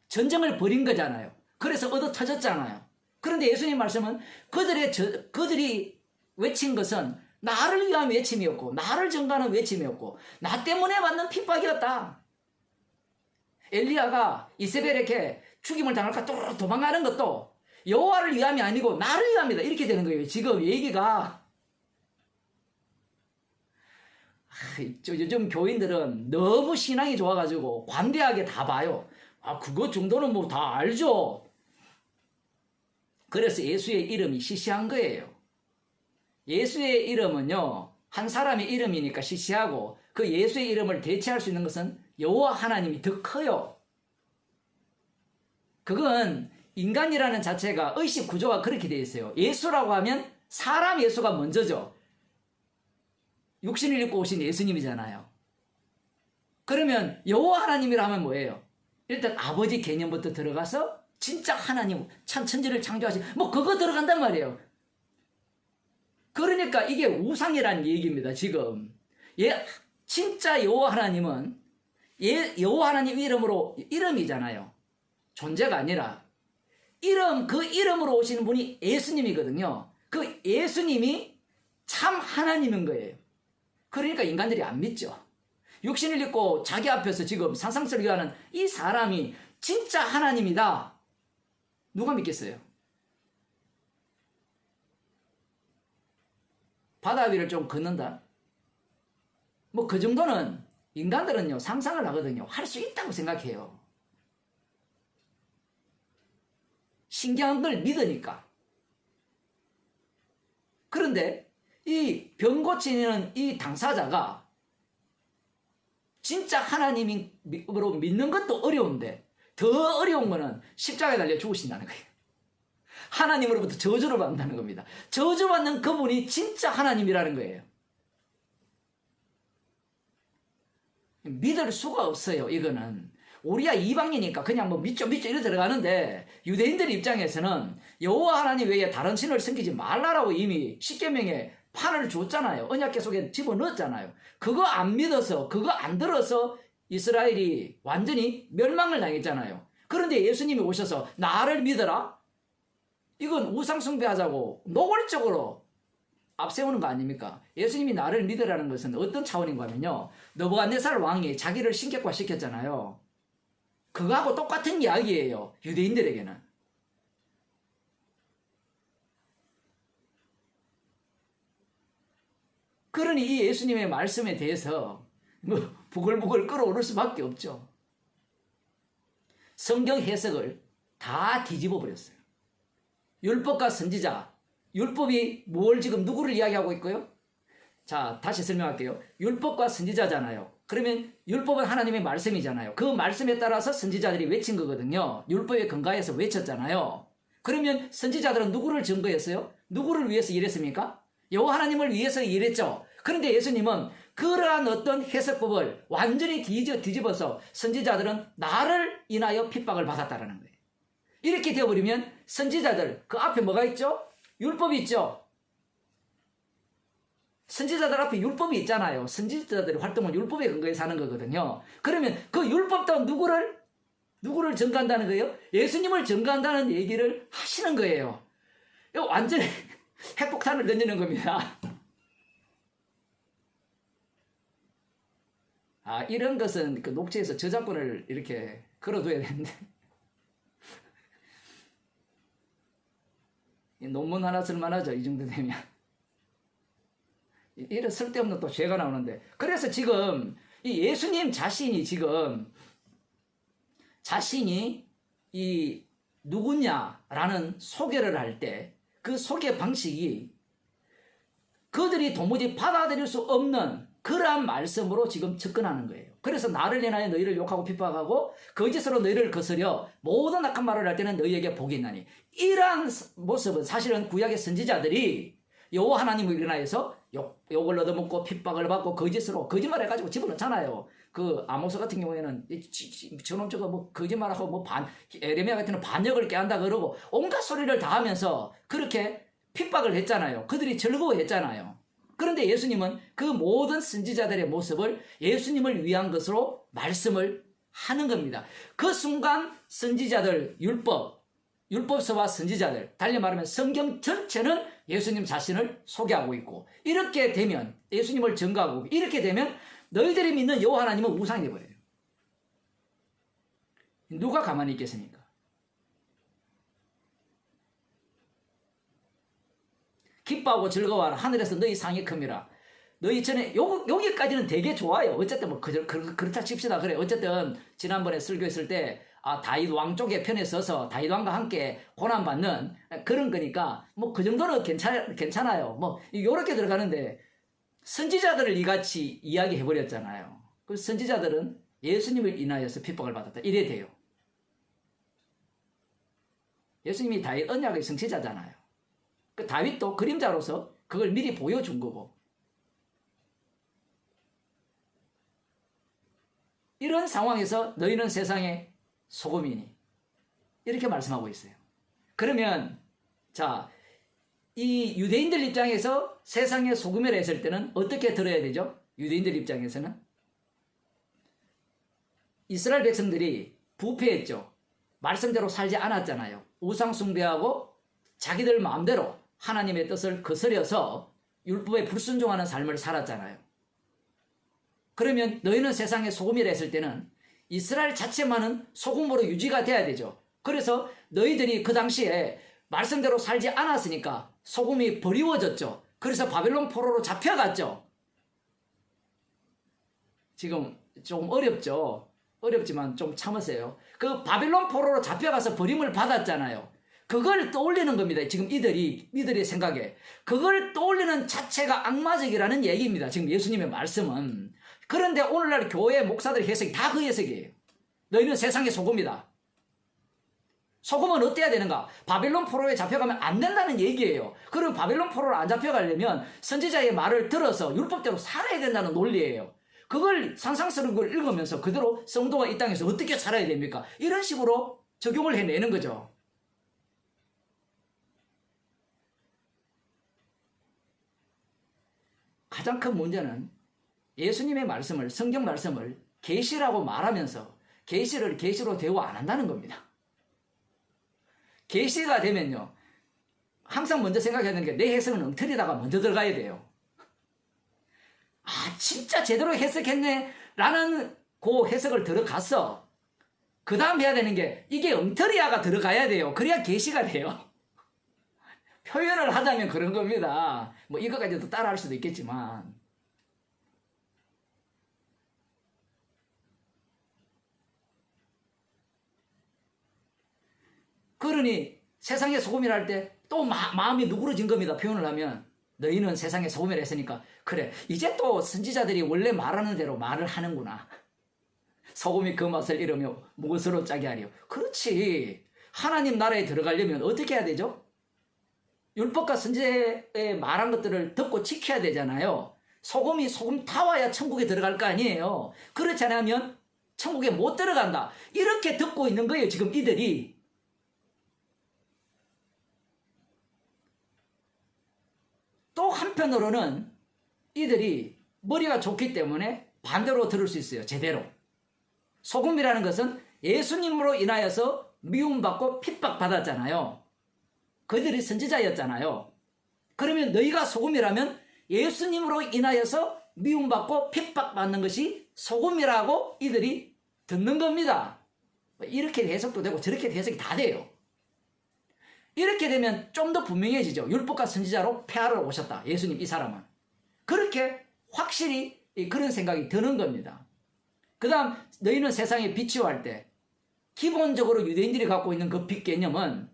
S1: 전쟁을 벌인 거잖아요. 그래서 얻어 터졌잖아요. 그런데 예수님 말씀은 그들이 외친 것은 나를 위한 외침이었고 나를 증거하는 외침이었고 나 때문에 받는 핍박이었다. 엘리야가 이세벨에게 죽임을 당할까 또 도망가는 것도 여호와를 위함이 아니고 나를 위함이다. 이렇게 되는 거예요. 지금 얘기가. 요즘 교인들은 너무 신앙이 좋아가지고 관대하게 다 봐요. 그거 정도는 뭐 다 알죠. 그래서 예수의 이름이 시시한 거예요. 예수의 이름은요, 한 사람의 이름이니까 시시하고 그 예수의 이름을 대체할 수 있는 것은 여호와 하나님이 더 커요. 그건 인간이라는 자체가 의식 구조가 그렇게 되어 있어요. 예수라고 하면 사람 예수가 먼저죠. 육신을 입고 오신 예수님이잖아요. 그러면 여호와 하나님이라 하면 뭐예요? 일단 아버지 개념부터 들어가서 진짜 하나님, 천지를 창조하신 그거 들어간단 말이에요. 그러니까 이게 우상이라는 얘기입니다. 지금 진짜 여호와 하나님은 여호와 하나님 이름이잖아요. 존재가 아니라 그 이름으로 오시는 분이 예수님이거든요. 그 예수님이 참 하나님인 거예요. 그러니까 인간들이 안 믿죠. 육신을 입고 자기 앞에서 지금 산상설교하는 이 사람이 진짜 하나님이다. 누가 믿겠어요? 바다 위를 좀 걷는다. 그 정도는 인간들은요 상상을 하거든요. 할 수 있다고 생각해요. 신기한 걸 믿으니까. 그런데 이 병 고치는 이 당사자가 진짜 하나님으로 믿는 것도 어려운데 더 어려운 거는 십자가에 달려 죽으신다는 거예요. 하나님으로부터 저주를 받는다는 겁니다. 저주받는 그분이 진짜 하나님이라는 거예요. 믿을 수가 없어요. 이거는 우리야 이방이니까 그냥 뭐 믿죠 이래 들어가는데, 유대인들 입장에서는 여호와 하나님 외에 다른 신을 섬기지 말라라고 이미 십계명에 판을 줬잖아요. 언약궤 속에 집어넣었잖아요. 그거 안 믿어서, 그거 안 들어서 이스라엘이 완전히 멸망을 당했잖아요. 그런데 예수님이 오셔서 나를 믿어라? 이건 우상숭배하자고 노골적으로 앞세우는 거 아닙니까? 예수님이 나를 믿으라는 것은 어떤 차원인가 하면요, 느부갓네살 왕이 자기를 신격화시켰잖아요. 그거하고 똑같은 이야기예요. 유대인들에게는. 그러니 이 예수님의 말씀에 대해서 뭐 부글부글 끓어오를 수밖에 없죠. 성경 해석을 다 뒤집어 버렸어요. 율법과 선지자, 율법이 뭘 지금 누구를 이야기하고 있고요? 자, 다시 설명할게요. 율법과 선지자잖아요. 그러면 율법은 하나님의 말씀이잖아요. 그 말씀에 따라서 선지자들이 외친 거거든요. 율법에 근거해서 외쳤잖아요. 그러면 선지자들은 누구를 증거했어요? 누구를 위해서 일했습니까? 여호와 하나님을 위해서 일했죠. 그런데 예수님은 그러한 어떤 해석법을 완전히 뒤집어서 선지자들은 나를 인하여 핍박을 받았다라는 거예요. 이렇게 되어버리면 선지자들, 그 앞에 뭐가 있죠? 율법이 있죠. 선지자들 앞에 율법이 있잖아요. 선지자들의 활동은 율법에 근거해서 하는 거거든요. 그러면 그 율법도 누구를 증거한다는 거예요? 예수님을 증거한다는 얘기를 하시는 거예요. 이거 완전히 핵폭탄을 던지는 겁니다. 아, 이런 것은 그 녹취에서 저작권을 이렇게 걸어둬야 되는데. 논문 하나 쓸만하죠, 이 정도 되면. 이런 쓸데없는 또 죄가 나오는데. 그래서 지금 이 예수님 자신이 이 누구냐라는 소개를 할 때 그 소개 방식이 그들이 도무지 받아들일 수 없는 그러한 말씀으로 지금 접근하는 거예요. 그래서 나를 인하여 너희를 욕하고 핍박하고 거짓으로 너희를 거스려 모든 악한 말을 할 때는 너희에게 복이 있나니, 이러한 모습은 사실은 구약의 선지자들이 여호와 하나님을 인하여서 욕을 얻어먹고 핍박을 받고 거짓으로 거짓말 해가지고 집어넣잖아요. 그 아모스 같은 경우에는 저놈 저거 뭐 거짓말하고 뭐 에레미야 같은 경우는 반역을 깨한다 그러고 온갖 소리를 다 하면서 그렇게 핍박을 했잖아요. 그들이 즐거워했잖아요. 그런데 예수님은 그 모든 선지자들의 모습을 예수님을 위한 것으로 말씀을 하는 겁니다. 그 순간 선지자들, 율법서와 선지자들, 달리 말하면 성경 전체는 예수님 자신을 소개하고 있고, 이렇게 되면 예수님을 증거하고, 이렇게 되면 너희들이 믿는 여호와 하나님은 우상이 되어버려요. 누가 가만히 있겠습니까? 기뻐하고 즐거워하라. 하늘에서 너희 상이 큼이라. 너희 전에 여기까지는 되게 좋아요. 어쨌든 뭐 그렇다 칩시다. 그래. 어쨌든 지난번에 설교했을 때 다윗 왕 쪽의 편에 서서 다윗 왕과 함께 고난받는 그런 거니까 뭐 그 정도는 괜찮아요. 뭐 요렇게 들어가는데 선지자들을 이같이 이야기해 버렸잖아요. 그 선지자들은 예수님을 인하여서 핍박을 받았다. 이래 돼요. 예수님이 다윗 언약의 성취자잖아요. 그 다윗도 그림자로서 그걸 미리 보여준 거고. 이런 상황에서 너희는 세상의 소금이니, 이렇게 말씀하고 있어요. 그러면 자, 이 유대인들 입장에서 세상의 소금이라 했을 때는 어떻게 들어야 되죠? 유대인들 입장에서는 이스라엘 백성들이 부패했죠. 말씀대로 살지 않았잖아요. 우상 숭배하고 자기들 마음대로 하나님의 뜻을 거스려서 율법에 불순종하는 삶을 살았잖아요. 그러면 너희는 세상의 소금이라 했을 때는 이스라엘 자체만은 소금으로 유지가 돼야 되죠. 그래서 너희들이 그 당시에 말씀대로 살지 않았으니까 소금이 버리워졌죠. 그래서 바벨론 포로로 잡혀갔죠. 지금 조금 어렵죠. 어렵지만 좀 참으세요. 그 바벨론 포로로 잡혀가서 버림을 받았잖아요. 그걸 떠올리는 겁니다. 지금 이들의 생각에. 그걸 떠올리는 자체가 악마적이라는 얘기입니다. 지금 예수님의 말씀은. 그런데 오늘날 교회 목사들의 해석이 다 그 해석이에요. 너희는 세상의 소금이다. 소금은 어때야 되는가? 바벨론 포로에 잡혀가면 안 된다는 얘기예요. 그럼 바벨론 포로를 안 잡혀가려면 선지자의 말을 들어서 율법대로 살아야 된다는 논리예요. 그걸 상상스러운 걸 읽으면서 그대로 성도가 이 땅에서 어떻게 살아야 됩니까? 이런 식으로 적용을 해내는 거죠. 가장 큰 문제는 예수님의 말씀을, 성경 말씀을 계시라고 말하면서 계시를 계시로 대우 안 한다는 겁니다. 계시가 되면요, 항상 먼저 생각해야 되는 게 내 해석은 엉터리다가 먼저 들어가야 돼요. 아, 진짜 제대로 해석했네 라는 그 해석을 들어갔어. 그 다음 해야 되는 게 이게 엉터리야가 들어가야 돼요. 그래야 계시가 돼요. 표현을 하자면 그런 겁니다. 뭐 이거까지도 따라할 수도 있겠지만. 그러니 세상의 소금이라 할 때 또 마음이 누그러진 겁니다. 표현을 하면 너희는 세상의 소금이라 했으니까 그래 이제 또 선지자들이 원래 말하는 대로 말을 하는구나. 소금이 그 맛을 잃으며 무엇으로 짜게 하리요. 그렇지. 하나님 나라에 들어가려면 어떻게 해야 되죠? 율법과 선지자의 말한 것들을 듣고 지켜야 되잖아요. 소금이 소금 타와야 천국에 들어갈 거 아니에요. 그렇지 않으면 천국에 못 들어간다. 이렇게 듣고 있는 거예요. 지금 이들이. 또 한편으로는 이들이 머리가 좋기 때문에 반대로 들을 수 있어요. 제대로. 소금이라는 것은 예수님으로 인하여서 미움받고 핍박받았잖아요. 그들이 선지자였잖아요. 그러면 너희가 소금이라면 예수님으로 인하여서 미움받고 핍박받는 것이 소금이라고 이들이 듣는 겁니다. 이렇게 해석도 되고 저렇게 해석이 다 돼요. 이렇게 되면 좀 더 분명해지죠. 율법과 선지자로 폐하러 오셨다. 예수님 이 사람은. 그렇게 확실히 그런 생각이 드는 겁니다. 그 다음 너희는 세상에 빛이요 할 때 기본적으로 유대인들이 갖고 있는 그 빛 개념은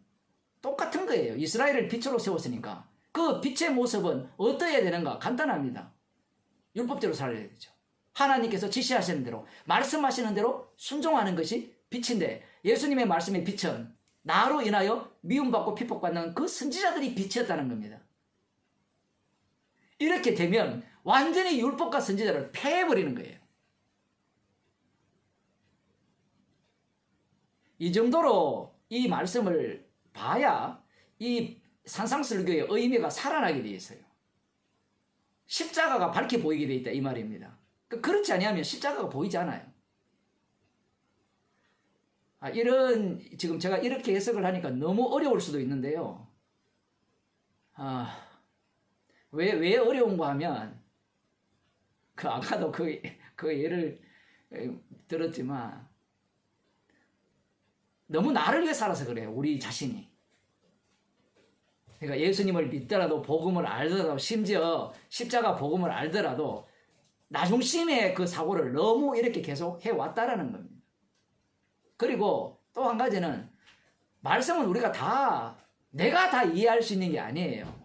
S1: 똑같은 거예요. 이스라엘을 빛으로 세웠으니까. 그 빛의 모습은 어떠해야 되는가? 간단합니다. 율법대로 살아야 되죠. 하나님께서 지시하시는 대로, 말씀하시는 대로 순종하는 것이 빛인데 예수님의 말씀의 빛은 나로 인하여 미움받고 핍박받는 그 선지자들이 빛이었다는 겁니다. 이렇게 되면 완전히 율법과 선지자를 폐해버리는 거예요. 이 정도로 이 말씀을 봐야 이 산상설교의 의미가 살아나게 되어 있어요. 십자가가 밝게 보이게 되어 있다 이 말입니다. 그렇지 아니하면 십자가가 보이지 않아요. 지금 제가 이렇게 해석을 하니까 너무 어려울 수도 있는데요. 왜 어려운가 하면, 아까도 그 예를 들었지만, 너무 나를 위해 살아서 그래요, 우리 자신이. 그러니까 예수님을 믿더라도, 복음을 알더라도, 심지어 십자가 복음을 알더라도, 나중심의 그 사고를 너무 이렇게 계속 해왔다라는 겁니다. 그리고 또 한 가지는 말씀은 내가 다 이해할 수 있는 게 아니에요.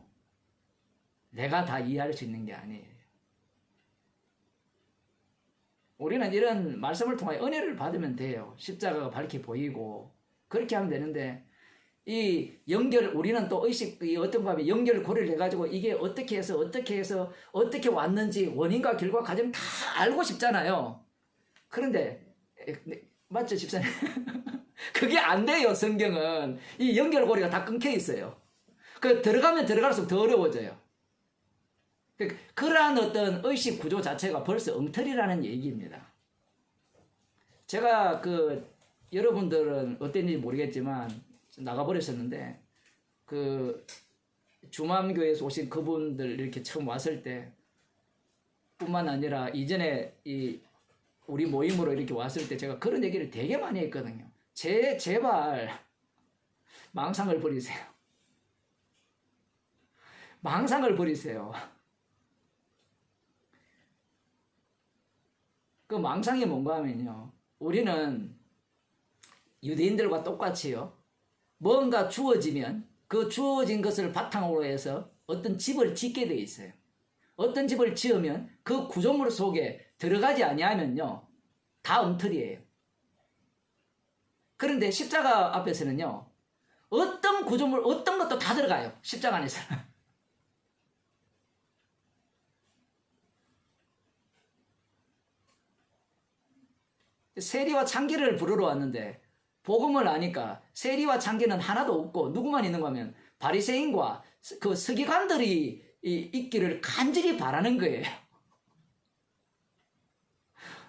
S1: 내가 다 이해할 수 있는 게 아니에요. 우리는 이런 말씀을 통해 은혜를 받으면 돼요. 십자가가 밝게 보이고 그렇게 하면 되는데 우리는 또 어떤 거 하면 연결고리를 해가지고 이게 어떻게 해서 어떻게 왔는지 원인과 결과 과정 다 알고 싶잖아요. 그런데 맞죠, 집사님? 그게 안 돼요, 성경은. 이 연결고리가 다 끊겨 있어요. 들어가면 들어갈수록 더 어려워져요. 그러한 어떤 의식 구조 자체가 벌써 엉터리라는 얘기입니다. 제가 여러분들은 어땠는지 모르겠지만, 나가버렸었는데, 주맘교회에서 오신 그분들 이렇게 처음 왔을 때, 뿐만 아니라 이전에 우리 모임으로 이렇게 왔을 때 제가 그런 얘기를 되게 많이 했거든요. 제발 망상을 버리세요. 망상을 버리세요. 그 망상이 뭔가 하면요. 우리는 유대인들과 똑같이요. 뭔가 주어지면 그 주어진 것을 바탕으로 해서 어떤 집을 짓게 돼 있어요. 어떤 집을 지으면 그 구조물 속에 들어가지 아니하면요. 다 엉터리예요. 그런데 십자가 앞에서는요. 어떤 구조물, 어떤 것도 다 들어가요. 십자가 안에서. 세리와 창기를 부르러 왔는데 복음을 아니까 세리와 창기는 하나도 없고 누구만 있는 거면 바리새인과 그 서기관들이 있기를 간절히 바라는 거예요.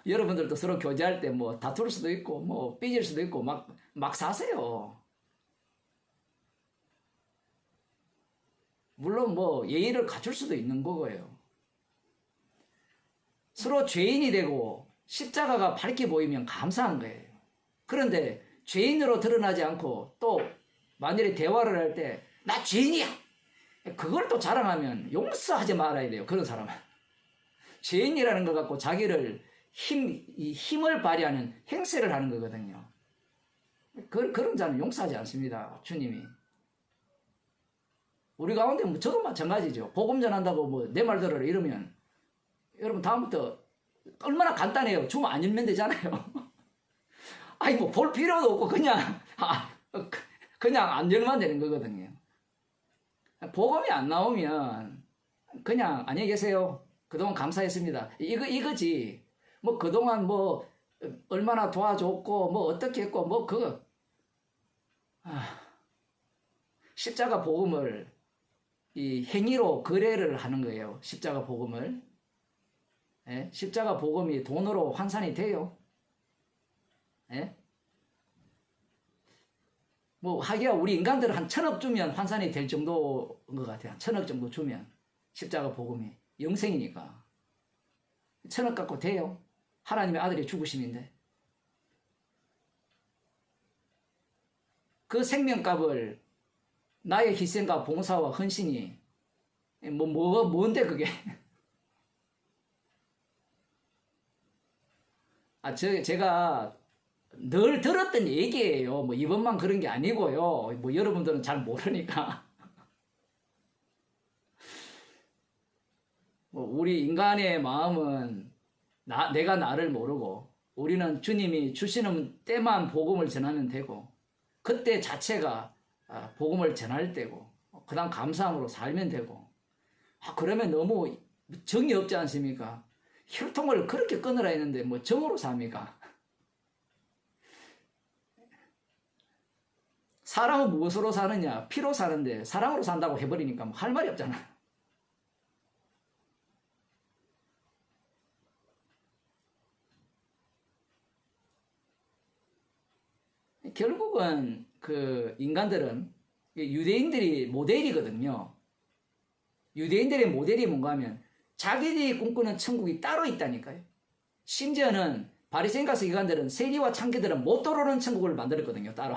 S1: 여러분들도 서로 교제할 때 뭐 다툴 수도 있고 뭐 삐질 수도 있고 막 사세요. 물론 뭐 예의를 갖출 수도 있는 거고요. 서로 죄인이 되고 십자가가 밝게 보이면 감사한 거예요. 그런데 죄인으로 드러나지 않고 또 만일에 대화를 할 때 나 죄인이야. 그걸 또 자랑하면 용서하지 말아야 돼요. 그런 사람은. 죄인이라는 것 갖고 자기를 힘을 발휘하는 행세를 하는 거거든요. 그런 자는 용서하지 않습니다. 주님이. 우리 가운데 뭐 저도 마찬가지죠. 복음 전한다고 뭐 내 말 들어라 이러면 여러분 다음부터 얼마나 간단해요. 줌 안 열면 되잖아요. 아니 뭐 볼 필요도 없고 그냥 안 열면 되는 거거든요. 복음이 안 나오면 그냥 안녕히 계세요. 그동안 감사했습니다. 이거지. 뭐 그동안 뭐 얼마나 도와줬고 뭐 어떻게 했고 뭐 그거 십자가 복음을 이 행위로 거래를 하는 거예요. 십자가 복음을. 예? 십자가 복음이 돈으로 환산이 돼요. 예? 뭐 하기야 우리 인간들 한 1,000억 주면 환산이 될 정도인 것 같아요. 1,000억 정도 주면 십자가 복음이 영생이니까 1,000억 갖고 돼요. 하나님의 아들이 죽으심인데 그 생명값을 나의 희생과 봉사와 헌신이 뭔데 그게? 제가 늘 들었던 얘기예요. 뭐 이번만 그런 게 아니고요. 뭐 여러분들은 잘 모르니까. 뭐 우리 인간의 마음은 내가 나를 모르고 우리는 주님이 주시는 때만 복음을 전하면 되고 그때 자체가 복음을 전할 때고 그 다음 감사함으로 살면 되고 그러면 너무 정이 없지 않습니까? 혈통을 그렇게 끊으라 했는데 뭐 정으로 삽니까? 사람은 무엇으로 사느냐? 피로 사는데 사랑으로 산다고 해버리니까 뭐 할 말이 없잖아. 결국은 그 인간들은 유대인들이 모델이거든요. 유대인들의 모델이 뭔가 하면 자기들이 꿈꾸는 천국이 따로 있다니까요. 심지어는 바리새인과 서기관들은 세리와 창기들은 못 들어오는 천국을 만들었거든요. 따로.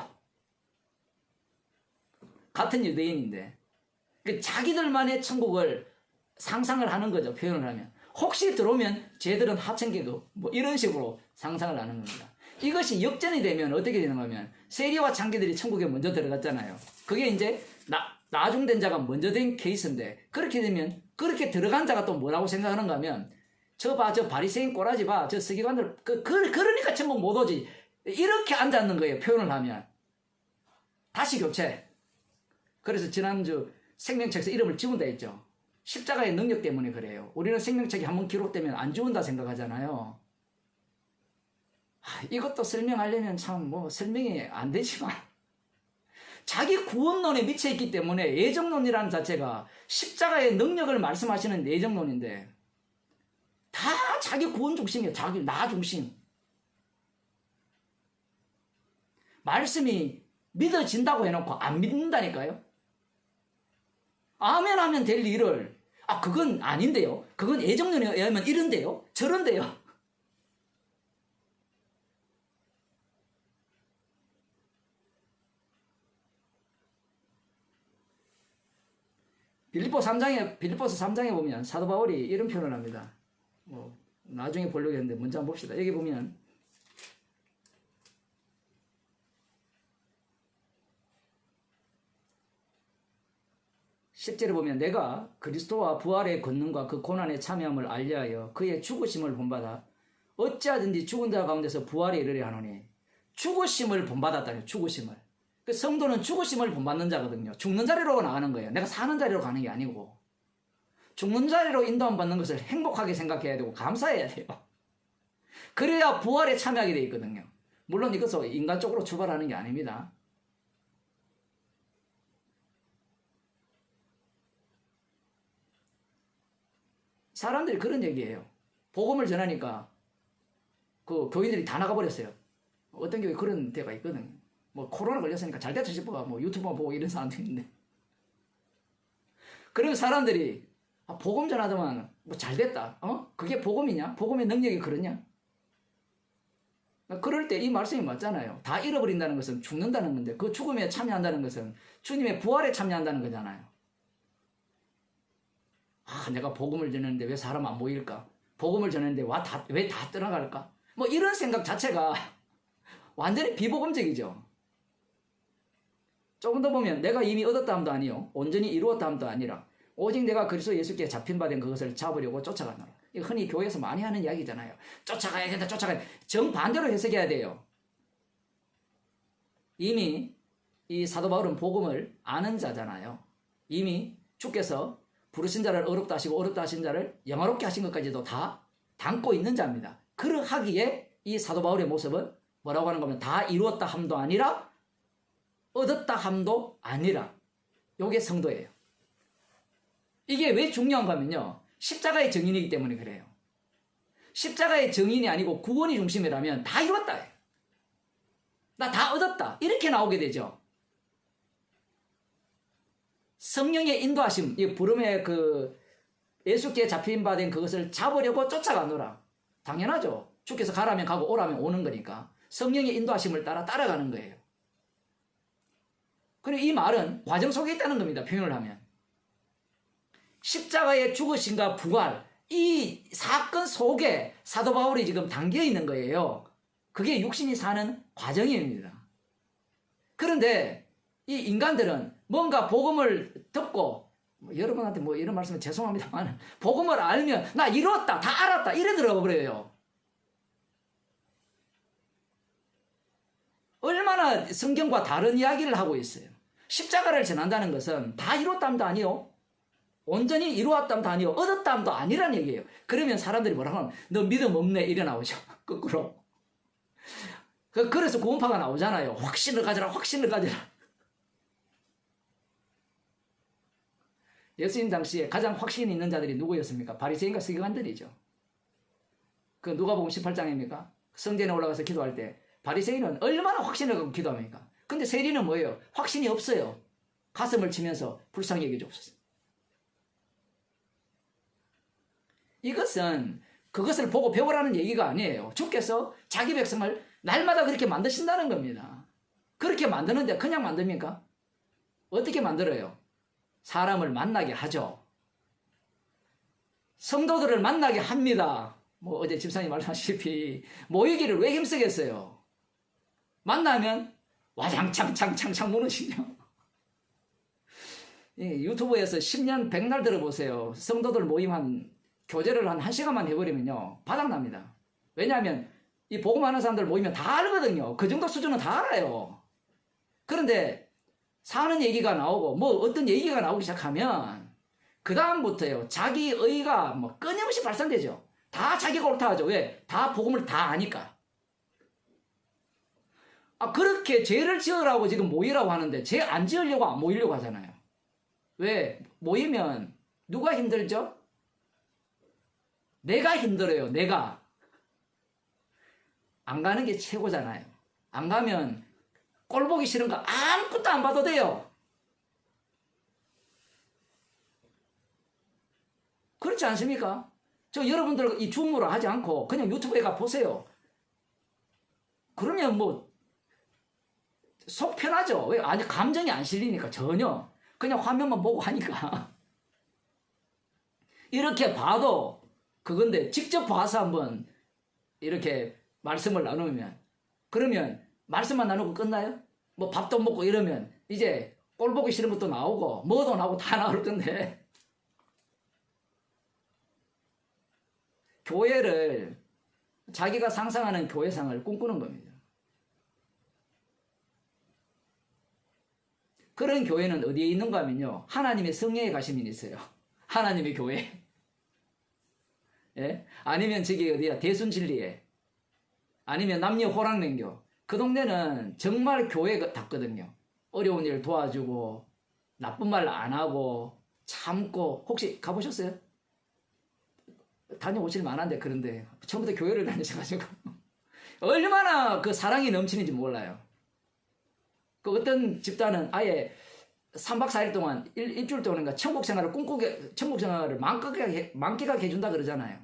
S1: 같은 유대인인데 자기들만의 천국을 상상을 하는 거죠. 표현을 하면. 혹시 들어오면 쟤들은 하층계급 뭐 이런 식으로 상상을 하는 겁니다. 이것이 역전이 되면 어떻게 되는가 하면 세리와 창기들이 천국에 먼저 들어갔잖아요. 그게 이제 나중된 자가 먼저 된 케이스인데 그렇게 되면 그렇게 들어간 자가 또 뭐라고 생각하는가 하면 저 바리새인 꼬라지 봐. 저 서기관들 그러니까 천국 못 오지. 이렇게 앉았는 거예요. 표현을 하면. 다시 교체. 그래서 지난주 생명책에서 이름을 지운다 했죠. 십자가의 능력 때문에 그래요. 우리는 생명책이 한번 기록되면 안 지운다 생각하잖아요. 이것도 설명하려면 참 뭐 설명이 안 되지만 자기 구원론에 미쳐있기 때문에 예정론이라는 자체가 십자가의 능력을 말씀하시는 예정론인데 다 자기 구원 중심이에요. 자기 나 중심. 말씀이 믿어진다고 해놓고 안 믿는다니까요. 아멘 하면 될 일을 그건 아닌데요. 그건 예정론에 의하면 이런데요. 저런데요. 빌립보서 3장에 보면 사도 바울이 이런 표현을 합니다. 뭐 나중에 보려고 했는데 먼저 한번 봅시다. 여기 보면 10절에 보면 내가 그리스도와 부활의 권능과 그 고난에 참여함을 알리하여 그의 죽으심을 본받아 어찌하든지 죽은 자 가운데서 부활에 이르려 하노니 죽으심을 본받았다니 죽으심을 그 성도는 죽으심을 본받는 자거든요. 죽는 자리로 나가는 거예요. 내가 사는 자리로 가는 게 아니고. 죽는 자리로 인도함 받는 것을 행복하게 생각해야 되고 감사해야 돼요. 그래야 부활에 참여하게 돼 있거든요. 물론 이것은 인간적으로 출발하는 게 아닙니다. 사람들이 그런 얘기예요. 복음을 전하니까 그 교인들이 다 나가버렸어요. 어떤 교회 그런 데가 있거든요. 뭐 코로나 걸렸으니까 잘 됐다 싶어가 뭐 유튜브만 보고 이런 사람도 있는데. 그리고 사람들이 복음 전하더만 뭐 잘 됐다. 그게 복음이냐? 복음의 능력이 그러냐? 그럴 때 이 말씀이 맞잖아요. 다 잃어버린다는 것은 죽는다는 건데 그 죽음에 참여한다는 것은 주님의 부활에 참여한다는 거잖아요. 내가 복음을 전했는데 왜 사람 안 모일까? 복음을 전했는데 왜 다 떠나갈까? 뭐 이런 생각 자체가 완전히 비복음적이죠. 조금 더 보면 내가 이미 얻었다 함도 아니요 온전히 이루었다 함도 아니라 오직 내가 그리스도 예수께 잡힌 바 된 그것을 잡으려고 쫓아가노라. 이거 흔히 교회에서 많이 하는 이야기잖아요. 쫓아가야 된다, 쫓아가야 된다. 정반대로 해석해야 돼요. 이미 이 사도 바울은 복음을 아는 자잖아요. 이미 주께서 부르신 자를 어렵다 하시고 어렵다 하신 자를 영화롭게 하신 것까지도 다 담고 있는 자입니다. 그러하기에 이 사도 바울의 모습은 뭐라고 하는 거면 다 이루었다 함도 아니라 얻었다 함도 아니라 요게 성도예요. 이게 왜 중요한가 하면요. 십자가의 정인이기 때문에 그래요. 십자가의 정인이 아니고 구원이 중심이라면 다 이뤘다. 나 다 얻었다. 이렇게 나오게 되죠. 성령의 인도하심, 이 부름의 그 예수께 잡힌 바 된 그것을 잡으려고 쫓아가노라. 당연하죠. 주께서 가라면 가고 오라면 오는 거니까 성령의 인도하심을 따라가는 거예요. 그리고 이 말은 과정 속에 있다는 겁니다. 표현을 하면. 십자가의 죽으심과 부활, 이 사건 속에 사도 바울이 지금 담겨 있는 거예요. 그게 육신이 사는 과정입니다. 그런데 이 인간들은 뭔가 복음을 듣고 여러분한테 뭐 이런 말씀은 죄송합니다만 복음을 알면 나 이뤘다, 다 알았다 이래 들어버려요. 얼마나 성경과 다른 이야기를 하고 있어요. 십자가를 전한다는 것은 다 이뤘담도 아니요. 온전히 이루었담도 아니요. 얻었담도 아니란 얘기예요. 그러면 사람들이 뭐라고 하면 너 믿음 없네 이래 나오죠. 거꾸로. 그래서 구원파가 나오잖아요. 확신을 가져라, 확신을 가져라. 예수님 당시에 가장 확신이 있는 자들이 누구였습니까? 바리새인과 서기관들이죠. 그 누가복음 18장입니까? 성전에 올라가서 기도할 때 바리새인은 얼마나 확신을 갖고 기도합니까? 근데 세리는 뭐예요? 확신이 없어요. 가슴을 치면서 불쌍히 여겨주옵소서. 이것은 그것을 보고 배우라는 얘기가 아니에요. 주께서 자기 백성을 날마다 그렇게 만드신다는 겁니다. 그렇게 만드는데 그냥 만듭니까? 어떻게 만들어요? 사람을 만나게 하죠. 성도들을 만나게 합니다. 뭐 어제 집사님 말씀하시다시피 모이기를 왜 힘쓰겠어요? 만나면 와장창창창창 무너지죠. 유튜브에서 10년 100날 들어보세요. 성도들 모임 교제를 한 1시간만 해버리면요 바닥납니다. 왜냐하면 이 복음하는 사람들 모이면 다 알거든요. 그 정도 수준은 다 알아요. 그런데 사는 얘기가 나오고 뭐 어떤 얘기가 나오기 시작하면 그 다음부터요 자기 의가 뭐 끊임없이 발산되죠. 다 자기가 옳다 하죠. 왜? 다 복음을 다 아니까. 그렇게 죄를 지으라고 지금 모이라고 하는데 죄 안 지으려고 안 모이려고 하잖아요. 왜? 모이면 누가 힘들죠? 내가 힘들어요. 내가. 안 가는 게 최고잖아요. 안 가면 꼴 보기 싫은 거 아무것도 안 봐도 돼요. 그렇지 않습니까? 저 여러분들 이 줌으로 하지 않고 그냥 유튜브에 가 보세요. 그러면 뭐 속 편하죠. 왜? 아니 감정이 안 실리니까 전혀. 그냥 화면만 보고 하니까. 이렇게 봐도 그건데 직접 봐서 한번 이렇게 말씀을 나누면 그러면 말씀만 나누고 끝나요? 뭐 밥도 먹고 이러면 이제 꼴 보기 싫은 것도 나오고 뭐도 나오고 다 나올 건데 교회를 자기가 상상하는 교회상을 꿈꾸는 겁니다. 그런 교회는 어디에 있는가 하면요, 하나님의 성령에 가시면 있어요. 하나님의 교회. 예? 아니면 저기 어디야, 대순진리에, 아니면 남녀 호랑냉교. 그 동네는 정말 교회 같거든요. 어려운 일 도와주고 나쁜 말 안 하고 참고. 혹시 가보셨어요? 다녀오실 만한데. 그런데 처음부터 교회를 다니셔가지고 얼마나 그 사랑이 넘치는지 몰라요. 그 어떤 집단은 아예 3박 4일 동안 일주일 동안인가 천국 생활을 꿈꾸게, 천국 생활을 만끽하게 해준다 그러잖아요.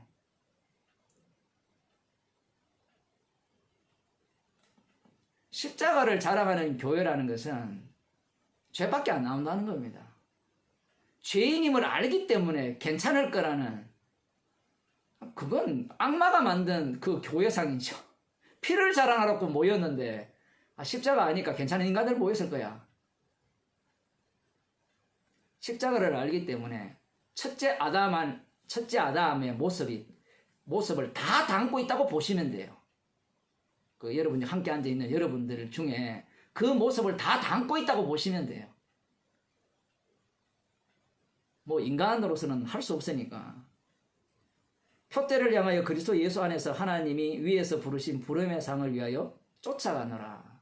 S1: 십자가를 자랑하는 교회라는 것은 죄밖에 안 나온다는 겁니다. 죄인임을 알기 때문에 괜찮을 거라는, 그건 악마가 만든 그 교회상이죠. 피를 자랑하라고 모였는데 십자가 아니까 괜찮은 인간들 모였을 거야. 십자가를 알기 때문에 첫째 아담의 모습을 다 담고 있다고 보시면 돼요. 그 여러분이 함께 앉아 있는 여러분들 중에 그 모습을 다 담고 있다고 보시면 돼요. 뭐 인간으로서는 할 수 없으니까. 표대를 향하여 그리스도 예수 안에서 하나님이 위에서 부르신 부름의 상을 위하여 쫓아가노라.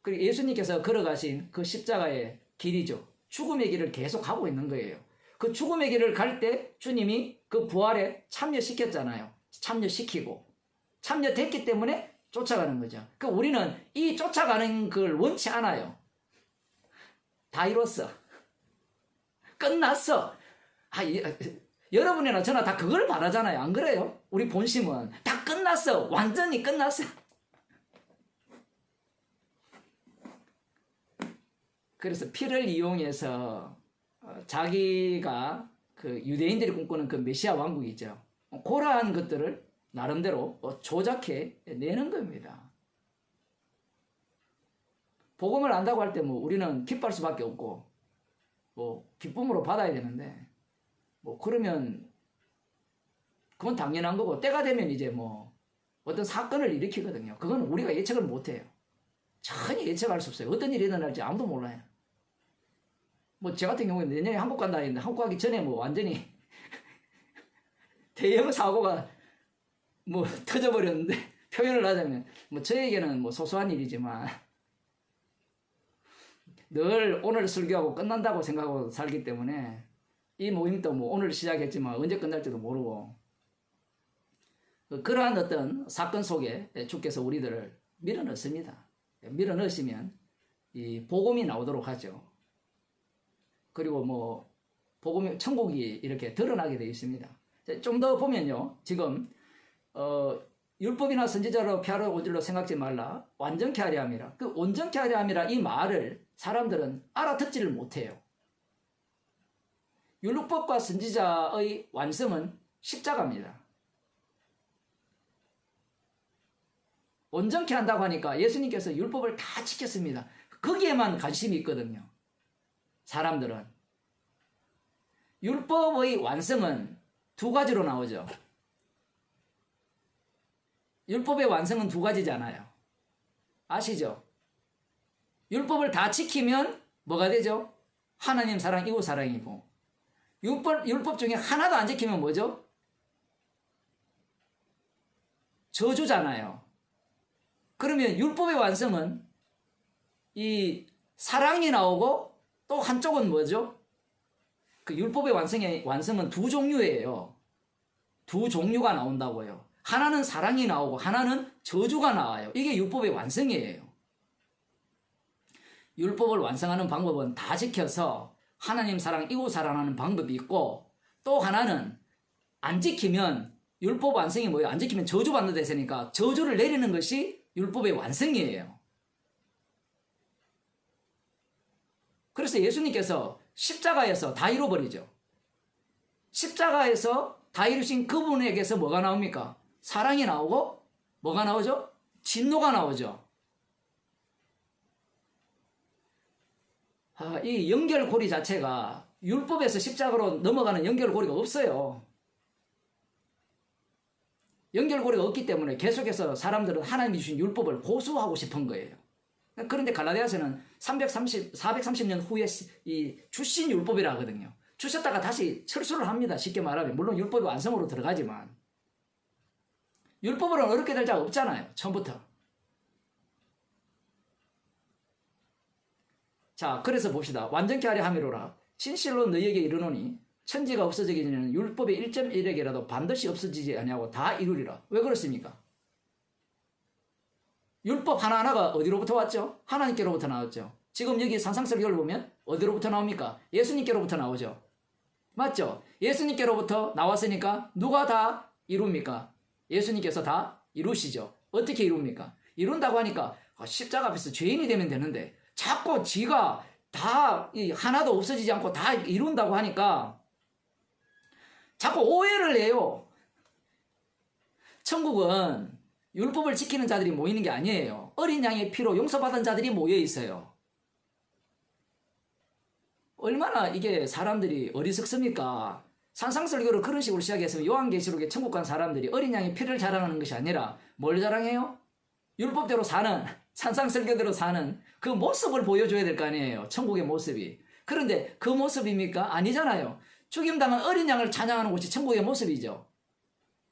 S1: 그리고 예수님께서 걸어가신 그 십자가의 길이죠. 죽음의 길을 계속 가고 있는 거예요. 그 죽음의 길을 갈 때 주님이 그 부활에 참여시켰잖아요. 참여됐기 때문에 쫓아가는 거죠. 그 우리는 이 쫓아가는 걸 원치 않아요. 다 이뤘어. 끝났어. 여러분이나 저나 다 그걸 바라잖아요. 안 그래요? 우리 본심은 다 끝났어. 완전히 끝났어. 그래서 피를 이용해서 자기가 그 유대인들이 꿈꾸는 그 메시아 왕국이죠. 그러한 것들을 나름대로 조작해 내는 겁니다. 복음을 안다고 할 때 뭐 우리는 기뻐할 수밖에 없고 뭐 기쁨으로 받아야 되는데 뭐 그러면 그건 당연한 거고, 때가 되면 이제 뭐 어떤 사건을 일으키거든요. 그건 우리가 예측을 못해요. 전혀 예측할 수 없어요. 어떤 일이 일어날지 아무도 몰라요. 뭐 저 같은 경우에 내년에 한국 간다 했는데 한국 가기 전에 뭐 완전히 대형 사고가 뭐 터져버렸는데, 표현을 하자면 뭐 저에게는 뭐 소소한 일이지만 늘 오늘 설교하고 끝난다고 생각하고 살기 때문에 이 모임도 뭐 오늘 시작했지만 언제 끝날지도 모르고, 그러한 어떤 사건 속에 주께서 우리들을 밀어넣습니다. 밀어넣으시면 이 복음이 나오도록 하죠. 그리고 뭐 복음이, 천국이 이렇게 드러나게 되어 있습니다. 좀 더 보면요, 지금 율법이나 선지자로 피하러 오질로 생각지 말라, 완전케 하려 함이라. 그 온전케 하려 함이라, 이 말을 사람들은 알아듣지를 못해요. 율법과 선지자의 완성은 십자가입니다. 온전케 한다고 하니까 예수님께서 율법을 다 지켰습니다. 거기에만 관심이 있거든요. 사람들은. 율법의 완성은 두 가지로 나오죠. 율법의 완성은 두 가지잖아요. 아시죠? 율법을 다 지키면 뭐가 되죠? 하나님 사랑, 이웃 사랑이고, 율법 중에 하나도 안 지키면 뭐죠? 저주잖아요. 그러면 율법의 완성은 이 사랑이 나오고, 또 한쪽은 뭐죠? 그 율법의 완성은 두 종류예요. 두 종류가 나온다고요. 하나는 사랑이 나오고 하나는 저주가 나와요. 이게 율법의 완성이에요. 율법을 완성하는 방법은 다 지켜서 하나님 사랑, 이웃 사랑하는 방법이 있고, 또 하나는 안 지키면, 율법 완성이 뭐예요? 안 지키면 저주받는 데 있으니까 저주를 내리는 것이 율법의 완성이에요. 그래서 예수님께서 십자가에서 다 이루어버리죠. 십자가에서 다 이루신 그분에게서 뭐가 나옵니까? 사랑이 나오고, 뭐가 나오죠? 진노가 나오죠. 이 연결고리 자체가 율법에서 십자가로 넘어가는 연결고리가 없어요. 연결고리가 없기 때문에 계속해서 사람들은 하나님이 주신 율법을 고수하고 싶은 거예요. 그런데 갈라디아서는 430년 후에 이 주신 율법이라 하거든요. 주셨다가 다시 철수를 합니다. 쉽게 말하면. 물론 율법이 완성으로 들어가지만. 율법으로는 어렵게 될 자가 없잖아요. 처음부터. 자, 그래서 봅시다. 완전케 하려 함이로라. 진실로 너희에게 이르노니 천지가 없어지기 전에는 율법의 1.1액이라도 반드시 없어지지 아니하고 다 이루리라. 왜 그렇습니까? 율법 하나하나가 어디로부터 왔죠? 하나님께로부터 나왔죠. 지금 여기 산상설교를 보면 어디로부터 나옵니까? 예수님께로부터 나오죠. 맞죠? 예수님께로부터 나왔으니까 누가 다 이룹니까? 예수님께서 다 이루시죠. 어떻게 이룹니까? 이룬다고 하니까 십자가 앞에서 죄인이 되면 되는데 자꾸 지가 다 하나도 없어지지 않고 다 이룬다고 하니까 자꾸 오해를 해요. 천국은 율법을 지키는 자들이 모이는 게 아니에요. 어린 양의 피로 용서받은 자들이 모여 있어요. 얼마나 이게 사람들이 어리석습니까? 산상설교를 그런 식으로 시작했으면 요한계시록에 천국 간 사람들이 어린 양의 피를 자랑하는 것이 아니라 뭘 자랑해요? 율법대로 사는, 산상설교대로 사는 그 모습을 보여줘야 될 거 아니에요. 천국의 모습이. 그런데 그 모습입니까? 아니잖아요. 죽임당한 어린 양을 찬양하는 것이 천국의 모습이죠.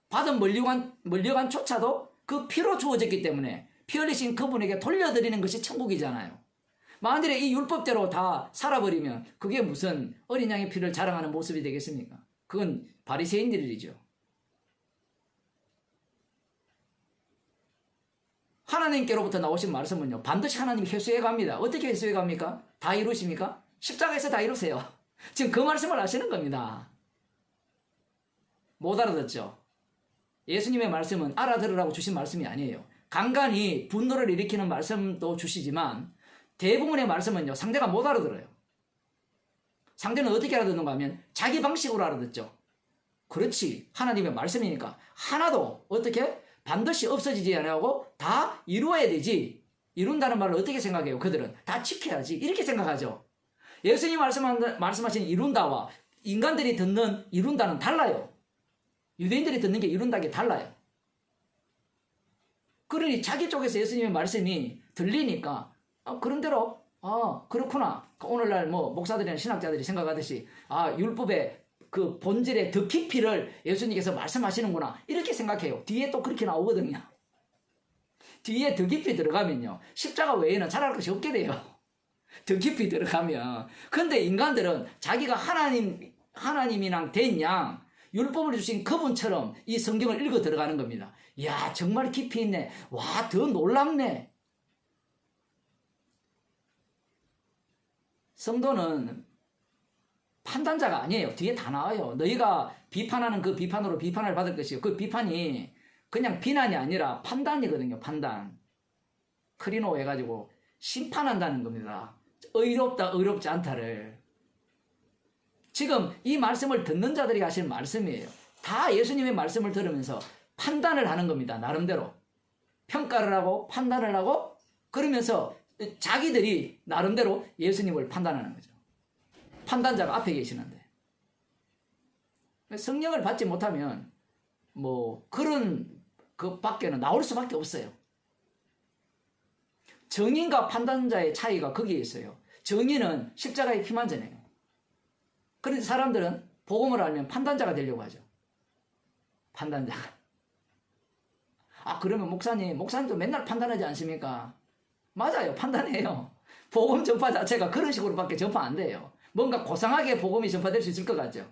S1: 받은 멀려간 조차도 그 피로 주어졌기 때문에 피 흘리신 그분에게 돌려드리는 것이 천국이잖아요. 만일에 이 율법대로 다 살아버리면 그게 무슨 어린 양의 피를 자랑하는 모습이 되겠습니까? 그건 바리새인들이죠. 하나님께로부터 나오신 말씀은요, 반드시 하나님이 회수해 갑니다. 어떻게 회수해 갑니까? 다 이루십니까? 십자가에서 다 이루세요. 지금 그 말씀을 하시는 겁니다. 못 알아듣죠? 예수님의 말씀은 알아들으라고 주신 말씀이 아니에요. 간간히 분노를 일으키는 말씀도 주시지만 대부분의 말씀은요, 상대가 못 알아들어요. 상대는 어떻게 알아듣는가 하면 자기 방식으로 알아듣죠. 그렇지, 하나님의 말씀이니까 하나도 어떻게 반드시 없어지지 않고 다 이루어야 되지. 이룬다는 말을 어떻게 생각해요? 그들은 다 지켜야지 이렇게 생각하죠. 예수님 말씀하신 이룬다와 인간들이 듣는 이룬다는 달라요. 유대인들이 듣는 게 이룬다는 게 달라요. 그러니 자기 쪽에서 예수님의 말씀이 들리니까 그런 대로 그렇구나. 오늘날 뭐 목사들이나 신학자들이 생각하듯이 율법의 그 본질의 더 깊이를 예수님께서 말씀하시는구나 이렇게 생각해요. 뒤에 또 그렇게 나오거든요. 뒤에 더 깊이 들어가면요, 십자가 외에는 잘할 것이 없게 돼요. 더 깊이 들어가면. 근데 인간들은 자기가 하나님이랑 된 양, 율법을 주신 그분처럼 이 성경을 읽어 들어가는 겁니다. 이야, 정말 깊이 있네. 와, 더 놀랍네. 성도는 판단자가 아니에요. 뒤에 다 나와요. 너희가 비판하는 그 비판으로 비판을 받을 것이요. 그 비판이 그냥 비난이 아니라 판단이거든요. 판단. 크리노 해가지고 심판한다는 겁니다. 의롭다, 의롭지 않다를. 지금 이 말씀을 듣는 자들이 하신 말씀이에요. 다 예수님의 말씀을 들으면서 판단을 하는 겁니다. 나름대로. 평가를 하고 판단을 하고 그러면서 자기들이 나름대로 예수님을 판단하는 거죠. 판단자가 앞에 계시는데. 성령을 받지 못하면 뭐 그런 그 밖에는 나올 수밖에 없어요. 정인과 판단자의 차이가 거기에 있어요. 정인은 십자가의 피만 전해요. 그런데 사람들은 복음을 알면 판단자가 되려고 하죠. 판단자가. 그러면 목사님도 맨날 판단하지 않습니까? 맞아요. 판단해요. 복음 전파 자체가 그런 식으로밖에 전파 안 돼요. 뭔가 고상하게 복음이 전파될 수 있을 것 같죠.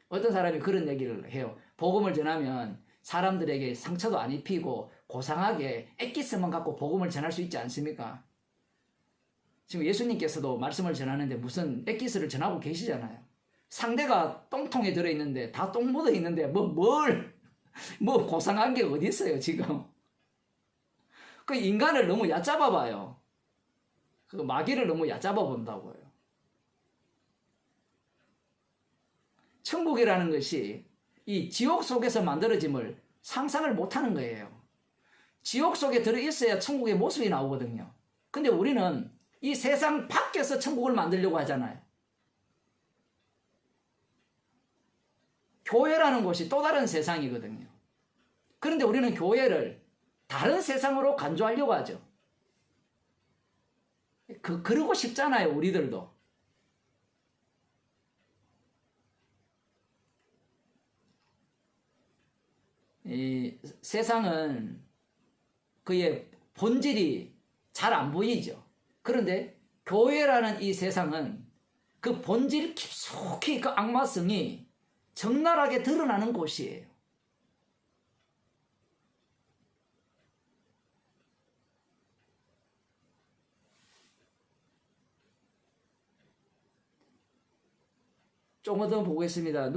S1: 어떤 사람이 그런 얘기를 해요. 복음을 전하면 사람들에게 상처도 안 입히고 고상하게 엑기스만 갖고 복음을 전할 수 있지 않습니까? 지금 예수님께서도 말씀을 전하는데 무슨 엑기스를 전하고 계시잖아요. 상대가 똥통에 들어있는데 다 똥 묻어 있는데 뭐 고상한 게 어디 있어요 지금. 그 인간을 너무 얕잡아 봐요. 그 마귀를 너무 얕잡아 본다고요. 천국이라는 것이 이 지옥 속에서 만들어짐을 상상을 못하는 거예요. 지옥 속에 들어있어야 천국의 모습이 나오거든요. 근데 우리는 이 세상 밖에서 천국을 만들려고 하잖아요. 교회라는 곳이 또 다른 세상이거든요. 그런데 우리는 교회를 다른 세상으로 간주하려고 하죠. 그러고 싶잖아요, 우리들도. 이 세상은 그의 본질이 잘 안 보이죠. 그런데 교회라는 이 세상은 그 본질 깊숙이 그 악마성이 적나라하게 드러나는 곳이에요. 조금 더 보겠습니다.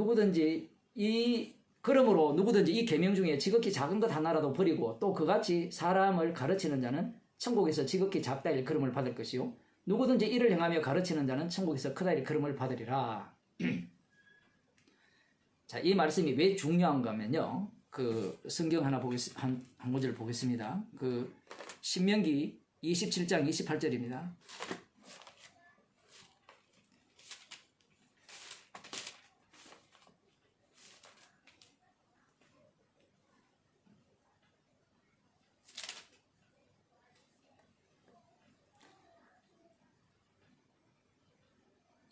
S1: 그러므로 누구든지 이 계명 중에 지극히 작은 것 하나라도 버리고 또 그같이 사람을 가르치는 자는 천국에서 지극히 작다 일컬음을 받을 것이요 누구든지 이를 행하며 가르치는 자는 천국에서 크다 일컬음을 받으리라. 자, 이 말씀이 왜 중요한가 하면요. 그 성경 하나 한 구절 보겠습니다. 그 신명기 27장 28절입니다.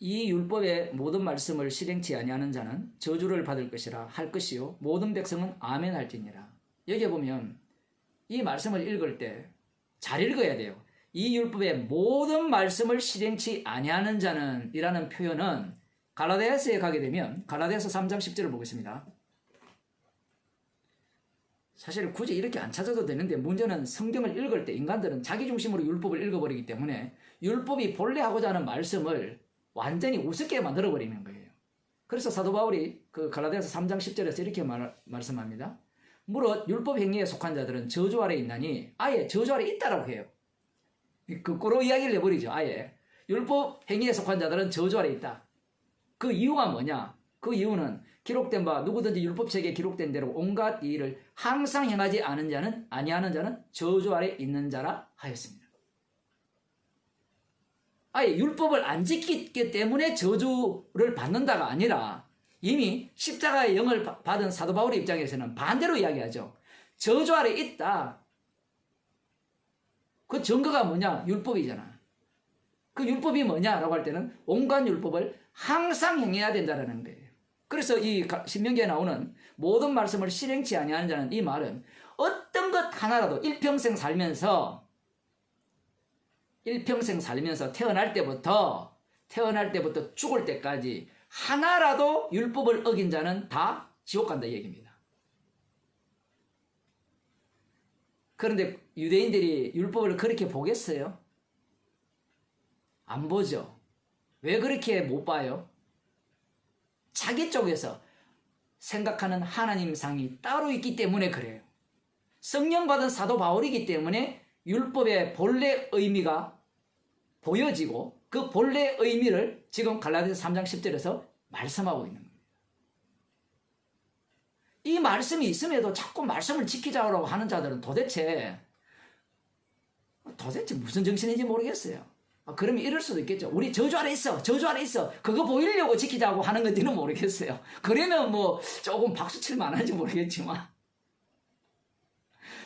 S1: 이 율법의 모든 말씀을 실행치 아니하는 자는 저주를 받을 것이라 할 것이요 모든 백성은 아멘 할지니라. 여기 보면 이 말씀을 읽을 때 잘 읽어야 돼요. 이 율법의 모든 말씀을 실행치 아니하는 자는 이라는 표현은 갈라디아서에 가게 되면 갈라디아서 3장 10절을 보겠습니다. 사실 굳이 이렇게 안 찾아도 되는데 문제는 성경을 읽을 때 인간들은 자기 중심으로 율법을 읽어버리기 때문에 율법이 본래 하고자 하는 말씀을 완전히 우습게 만들어버리는 거예요. 그래서 사도 바울이 그 갈라디아서 3장 10절에서 이렇게 말씀합니다. 무릇 율법 행위에 속한 자들은 저주 아래 있나니 아예 저주 아래 있다라고 해요. 거꾸로 이야기를 해버리죠. 아예 율법 행위에 속한 자들은 저주 아래 있다. 그 이유가 뭐냐? 그 이유는 기록된 바 누구든지 율법책에 기록된 대로 온갖 일을 항상 행하지 않은 자는 아니하는 자는 저주 아래 있는 자라 하였습니다. 아예 율법을 안 지키기 때문에 저주를 받는다가 아니라 이미 십자가의 영을 받은 사도 바울의 입장에서는 반대로 이야기하죠. 저주 아래 있다. 그 증거가 뭐냐? 율법이잖아. 그 율법이 뭐냐라고 할 때는 온갖 율법을 항상 행해야 된다는 거예요. 그래서 이 신명기에 나오는 모든 말씀을 실행치 아니하는 자는 이 말은 어떤 것 하나라도 일평생 살면서 태어날 때부터 죽을 때까지 하나라도 율법을 어긴 자는 다 지옥 간다 이 얘기입니다. 그런데 유대인들이 율법을 그렇게 보겠어요? 안 보죠. 왜 그렇게 못 봐요? 자기 쪽에서 생각하는 하나님상이 따로 있기 때문에 그래요. 성령 받은 사도 바울이기 때문에 율법의 본래 의미가 보여지고 그 본래 의미를 지금 갈라디아서 3장 10절에서 말씀하고 있는 겁니다. 이 말씀이 있음에도 자꾸 말씀을 지키자고 하는 자들은 도대체 무슨 정신인지 모르겠어요. 그러면 이럴 수도 있겠죠. 우리 저주 아래 있어. 그거 보이려고 지키자고 하는 건지는 모르겠어요. 그러면 뭐 조금 박수 칠 만한지 모르겠지만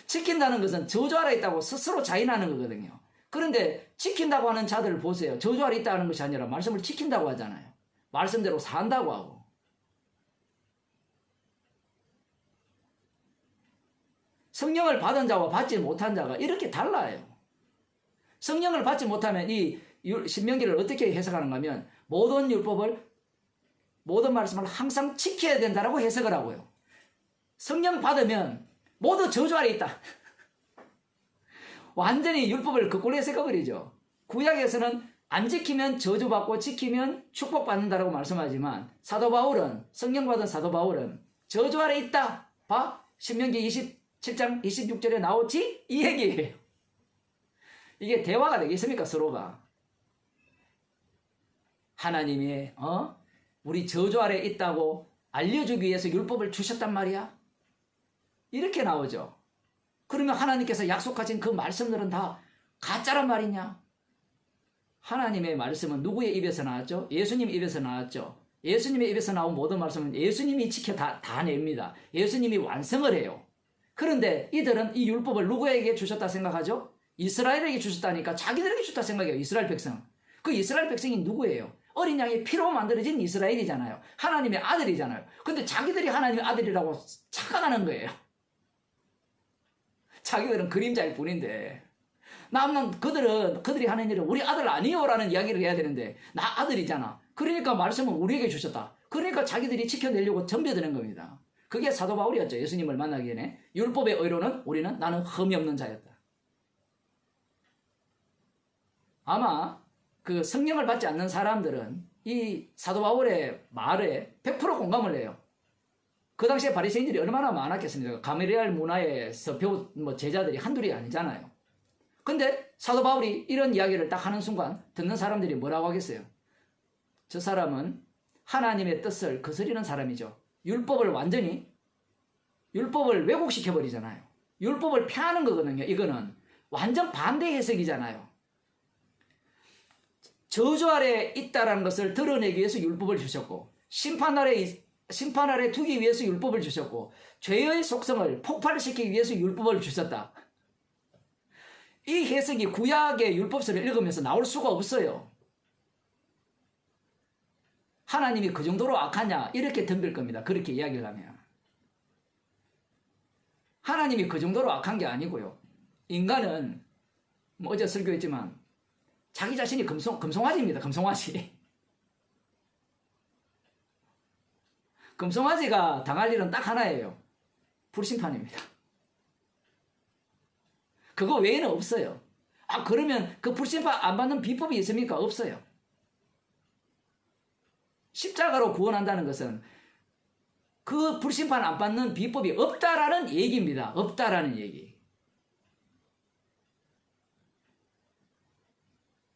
S1: 지킨다는 것은 저주 아래 있다고 스스로 자인하는 거거든요. 그런데 지킨다고 하는 자들을 보세요. 저주 아래 있다는 것이 아니라 말씀을 지킨다고 하잖아요. 말씀대로 산다고 하고. 성령을 받은 자와 받지 못한 자가 이렇게 달라요. 성령을 받지 못하면 이 신명기를 어떻게 해석하는가 하면 모든 말씀을 항상 지켜야 된다라고 해석을 하고요. 성령 받으면 모두 저주 아래 있다. 완전히 율법을 거꾸로 해석해버리죠. 구약에서는 안 지키면 저주받고 지키면 축복받는다라고 말씀하지만 성령 받은 사도 바울은 저주 아래 있다. 봐. 신명기 27장 26절에 나오지? 이 얘기예요. 이게 대화가 되겠습니까? 서로가. 하나님이 우리 저주 아래 있다고 알려주기 위해서 율법을 주셨단 말이야? 이렇게 나오죠. 그러면 하나님께서 약속하신 그 말씀들은 다 가짜란 말이냐? 하나님의 말씀은 누구의 입에서 나왔죠? 예수님 입에서 나왔죠. 예수님의 입에서 나온 모든 말씀은 예수님이 지켜 다 냅니다. 예수님이 완성을 해요. 그런데 이들은 이 율법을 누구에게 주셨다 생각하죠? 이스라엘에게 주셨다니까 자기들에게 주셨다 생각해요. 이스라엘 백성. 그 이스라엘 백성이 누구예요? 어린 양의 피로 만들어진 이스라엘이잖아요. 하나님의 아들이잖아요. 근데 자기들이 하나님의 아들이라고 착각하는 거예요. 자기들은 그림자일 뿐인데 남는 그들이 하는 일은 우리 아들 아니요라는 이야기를 해야 되는데 나 아들이잖아. 그러니까 말씀은 우리에게 주셨다. 그러니까 자기들이 지켜내려고 덤벼드는 겁니다. 그게 사도 바울이었죠. 예수님을 만나기 전에 율법의 의로는 우리는 나는 흠이 없는 자였다. 아마 그 성령을 받지 않는 사람들은 이 사도 바울의 말에 100% 공감을 해요. 그 당시에 바리새인들이 얼마나 많았겠습니까? 가멜리알 문화에서 배운 제자들이 한둘이 아니잖아요. 근데 사도 바울이 이런 이야기를 딱 하는 순간 듣는 사람들이 뭐라고 하겠어요? 저 사람은 하나님의 뜻을 거스리는 사람이죠. 율법을 왜곡시켜버리잖아요. 율법을 폐하는 거거든요. 이거는 완전 반대 해석이잖아요. 저주 아래 있다라는 것을 드러내기 위해서 율법을 주셨고 심판 아래 두기 위해서 율법을 주셨고 죄의 속성을 폭발시키기 위해서 율법을 주셨다. 이 해석이 구약의 율법서를 읽으면서 나올 수가 없어요. 하나님이 그 정도로 악하냐 이렇게 덤빌 겁니다. 그렇게 이야기를 하면. 하나님이 그 정도로 악한 게 아니고요. 인간은 어제 설교했지만 자기 자신이 금송아지입니다. 금송아지. 금송아지가 당할 일은 딱 하나예요. 불심판입니다. 그거 외에는 없어요. 그러면 그 불심판 안 받는 비법이 있습니까? 없어요. 십자가로 구원한다는 것은 그 불심판 안 받는 비법이 없다라는 얘기입니다. 없다라는 얘기.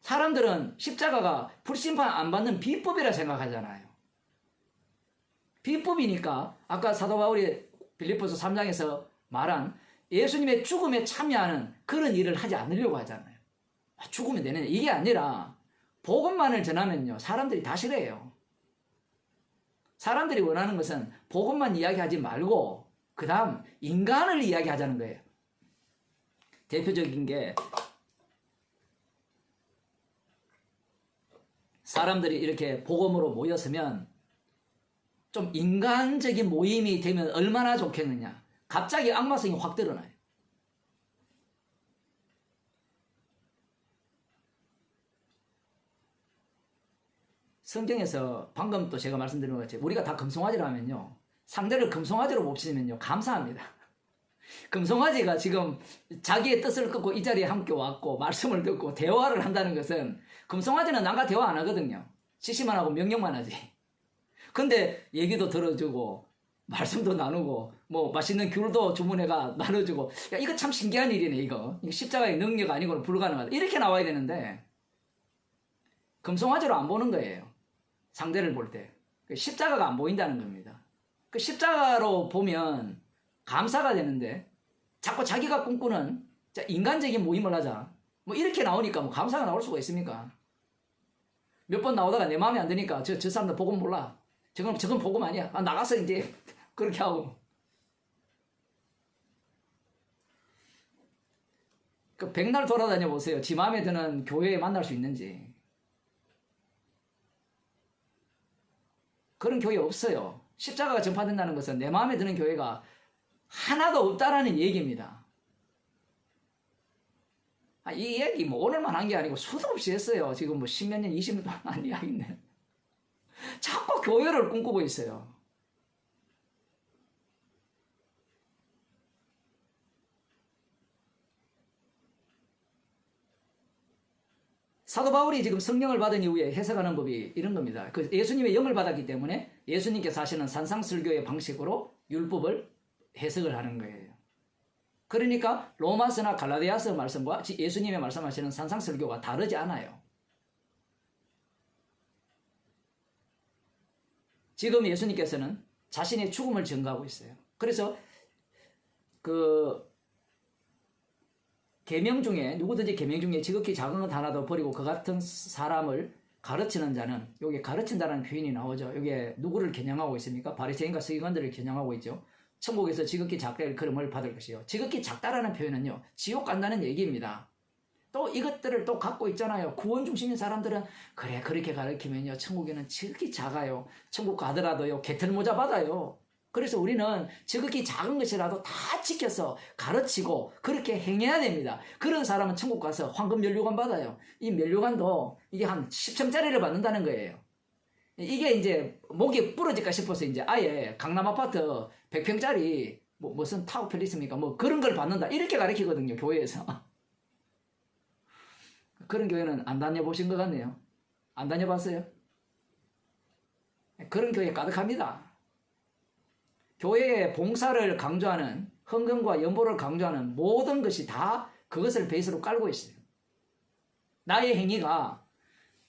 S1: 사람들은 십자가가 불심판 안 받는 비법이라 생각하잖아요. 비법이니까 아까 사도 바울이 빌립보서 3장에서 말한 예수님의 죽음에 참여하는 그런 일을 하지 않으려고 하잖아요. 죽으면 되는 이게 아니라 복음만을 전하면요 사람들이 다 싫어해요. 사람들이 원하는 것은 복음만 이야기하지 말고 그 다음 인간을 이야기하자는 거예요. 대표적인 게 사람들이 이렇게 복음으로 모였으면 좀 인간적인 모임이 되면 얼마나 좋겠느냐. 갑자기 악마성이 확 드러나요. 성경에서 방금 또 제가 말씀드린 것 같이 우리가 다 금송아지라면요. 상대를 금송아지로 봅시면요. 감사합니다. 금송아지가 지금 자기의 뜻을 끊고 이 자리에 함께 왔고 말씀을 듣고 대화를 한다는 것은 금송아지는 남과 대화 안 하거든요. 지시만 하고 명령만 하지. 근데 얘기도 들어주고 말씀도 나누고 뭐 맛있는 귤도 주문해가 나눠주고 야 이거 참 신기한 일이네 이거 십자가의 능력 아니고는 불가능하다 이렇게 나와야 되는데 금송아지로 안 보는 거예요. 상대를 볼 때 십자가가 안 보인다는 겁니다. 그 십자가로 보면 감사가 되는데 자꾸 자기가 꿈꾸는 인간적인 모임을 하자 뭐 이렇게 나오니까 뭐 감사가 나올 수가 있습니까? 몇 번 나오다가 내 마음에 안 드니까 저 사람들 복음 몰라. 저건 복음 아니야. 나가서 이제 그렇게 하고. 그 백날 돌아다녀 보세요. 지 마음에 드는 교회에 만날 수 있는지. 그런 교회 없어요. 십자가가 전파된다는 것은 내 마음에 드는 교회가 하나도 없다라는 얘기입니다. 이 얘기 뭐 오늘만 한 게 아니고 수도 없이 했어요. 지금 뭐 10몇 년, 20년 동안 한 이야기인데. 자꾸 교회를 꿈꾸고 있어요. 사도 바울이 지금 성령을 받은 이후에 해석하는 법이 이런 겁니다. 그 예수님의 영을 받았기 때문에 예수님께서 하시는 산상설교의 방식으로 율법을 해석을 하는 거예요. 그러니까 로마서나 갈라디아서 말씀과 예수님의 말씀하시는 산상설교가 다르지 않아요. 지금 예수님께서는 자신의 죽음을 증거하고 있어요. 그래서 그 계명 중에 누구든지 계명 중에 지극히 작은 것 하나도 버리고 그 같은 사람을 가르치는 자는 여기 가르친다는 표현이 나오죠. 여기에 누구를 겨냥하고 있습니까? 바리새인과 서기관들을 겨냥하고 있죠. 천국에서 지극히 작게 걸음을 받을 것이요. 지극히 작다라는 표현은요. 지옥 간다는 얘기입니다. 또 이것들을 또 갖고 있잖아요. 구원 중심인 사람들은 그래 그렇게 가르치면요 천국에는 지극히 작아요. 천국 가더라도요 개털모자 받아요. 그래서 우리는 지극히 작은 것이라도 다 지켜서 가르치고 그렇게 행해야 됩니다. 그런 사람은 천국 가서 황금 면류관 받아요. 이 면류관도 이게 한 10층짜리를 받는다는 거예요. 이게 이제 목이 부러질까 싶어서 이제 아예 강남 아파트 100평짜리 무슨 타워펠 있습니까? 뭐 그런 걸 받는다. 이렇게 가르치거든요, 교회에서. 그런 교회는 안 다녀보신 것 같네요. 안 다녀봤어요? 그런 교회 가득합니다. 교회의 봉사를 강조하는, 헌금과 연보를 강조하는 모든 것이 다 그것을 베이스로 깔고 있어요. 나의 행위가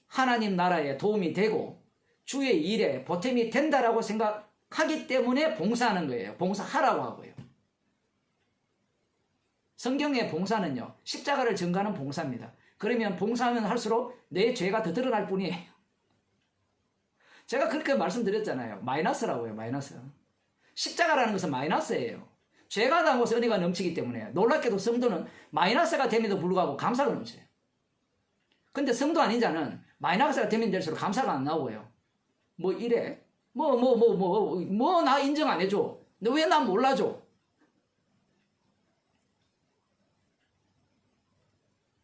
S1: 하나님 나라에 도움이 되고 주의 일에 보탬이 된다라고 생각하기 때문에 봉사하는 거예요. 봉사하라고 하고요. 성경의 봉사는요, 십자가를 증거하는 봉사입니다. 그러면 봉사하면 할수록 내 죄가 더 드러날 뿐이에요. 제가 그렇게 말씀드렸잖아요. 마이너스라고요, 마이너스. 십자가라는 것은 마이너스예요. 죄가 당해서 은혜가 넘치기 때문에 놀랍게도 성도는 마이너스가 됨에도 불구하고 감사가 넘쳐요. 근데 성도 아닌 자는 마이너스가 되면 될수록 감사가 안 나오고요. 뭐 이래? 나 인정 안 해줘? 너 왜 나 몰라줘?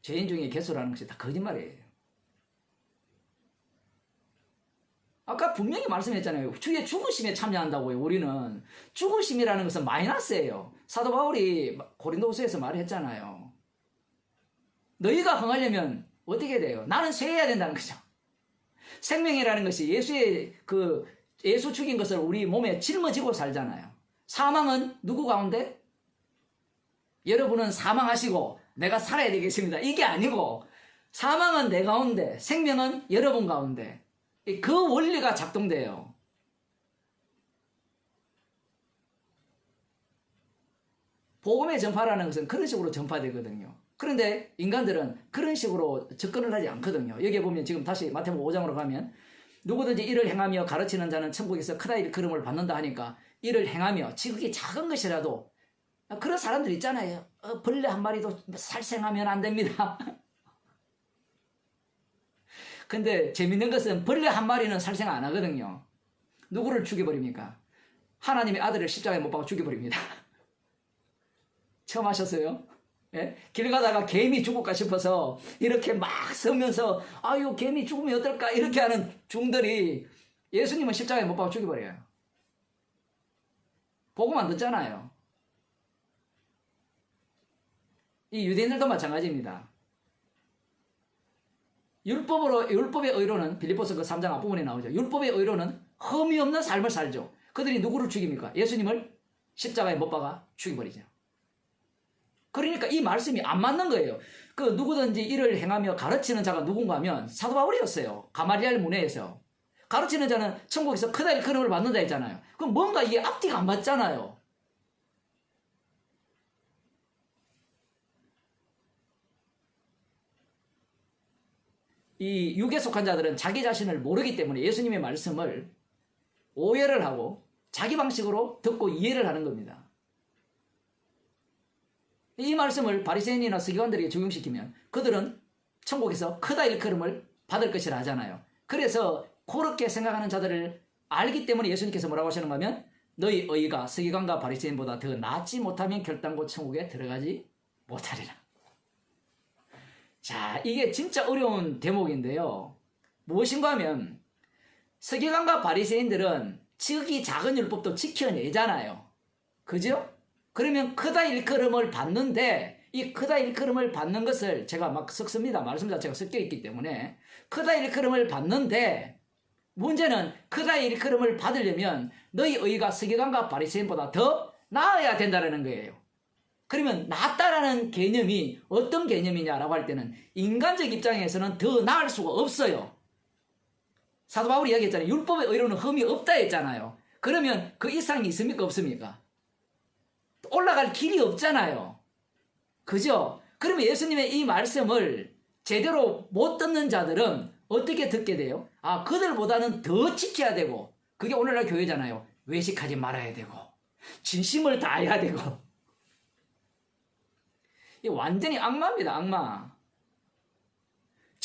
S1: 죄인 중에 개수라는 것이 다 거짓말이에요. 아까 분명히 말씀했잖아요. 주의 죽으심에 참여한다고요. 우리는 죽으심이라는 것은 마이너스예요. 사도 바울이 고린도후서에서 말했잖아요. 너희가 흥하려면 어떻게 돼요? 나는 쇠해야 된다는 거죠. 생명이라는 것이 예수 죽인 것을 우리 몸에 짊어지고 살잖아요. 사망은 누구 가운데? 여러분은 사망하시고 내가 살아야 되겠습니다. 이게 아니고 사망은 내 가운데, 생명은 여러분 가운데. 그 원리가 작동돼요. 복음의 전파라는 것은 그런 식으로 전파되거든요. 그런데 인간들은 그런 식으로 접근을 하지 않거든요. 여기에 보면 지금 다시 마태복음 5장으로 가면 누구든지 이를 행하며 가르치는 자는 천국에서 크다 일컬음을 받는다 하니까 이를 행하며 지극히 작은 것이라도 그런 사람들 있잖아요. 벌레 한 마리도 살생하면 안 됩니다. 근데 재밌는 것은 벌레 한 마리는 살생 안 하거든요. 누구를 죽여버립니까? 하나님의 아들을 십자가에 못 박아 죽여버립니다. 처음 하셨어요? 예? 길 가다가 개미 죽을까 싶어서 이렇게 막 서면서 아유 개미 죽으면 어떨까 이렇게 하는 중들이 예수님은 십자가에 못 박아 죽여버려요. 복음 안 듣잖아요. 이 유대인들도 마찬가지입니다. 율법의 의로는 빌립보서 그 3장 앞부분에 나오죠. 율법의 의로는 흠이 없는 삶을 살죠. 그들이 누구를 죽입니까? 예수님을 십자가에 못 박아 죽여버리죠. 그러니까 이 말씀이 안 맞는 거예요. 그 누구든지 이를 행하며 가르치는 자가 누군가 하면 사도 바울이었어요. 가말리엘 문회에서. 가르치는 자는 천국에서 크다 일컬음을 받는다 했잖아요. 그럼 뭔가 이게 앞뒤가 안 맞잖아요. 이 육에 속한 자들은 자기 자신을 모르기 때문에 예수님의 말씀을 오해를 하고 자기 방식으로 듣고 이해를 하는 겁니다. 이 말씀을 바리새인이나 서기관들에게 적용시키면 그들은 천국에서 크다 일컬음을 받을 것이라 하잖아요. 그래서 그렇게 생각하는 자들을 알기 때문에 예수님께서 뭐라고 하시는가 하면 너희 의가 서기관과 바리새인보다 더 낫지 못하면 결단코 천국에 들어가지 못하리라. 자, 이게 진짜 어려운 대목인데요. 무엇인가 하면 서기관과 바리새인들은 지극히 작은 율법도 지켜내잖아요. 그죠? 그러면 크다 일컬음을 받는데 이 크다 일컬음을 받는 것을 제가 막 섞습니다. 말씀 자체가 섞여 있기 때문에 크다 일컬음을 받는데 문제는 크다 일컬음을 받으려면 너희 의가 서기관과 바리새인보다 더 나아야 된다는 거예요. 그러면 낫다라는 개념이 어떤 개념이냐라고 할 때는 인간적 입장에서는 더 나을 수가 없어요. 사도 바울이 이야기했잖아요. 율법의 의로는 흠이 없다 했잖아요. 그러면 그 이상이 있습니까? 없습니까? 올라갈 길이 없잖아요. 그죠? 그러면 예수님의 이 말씀을 제대로 못 듣는 자들은 어떻게 듣게 돼요? 아, 그들보다는 더 지켜야 되고 그게 오늘날 교회잖아요. 외식하지 말아야 되고 진심을 다해야 되고 이 완전히 악마입니다. 악마.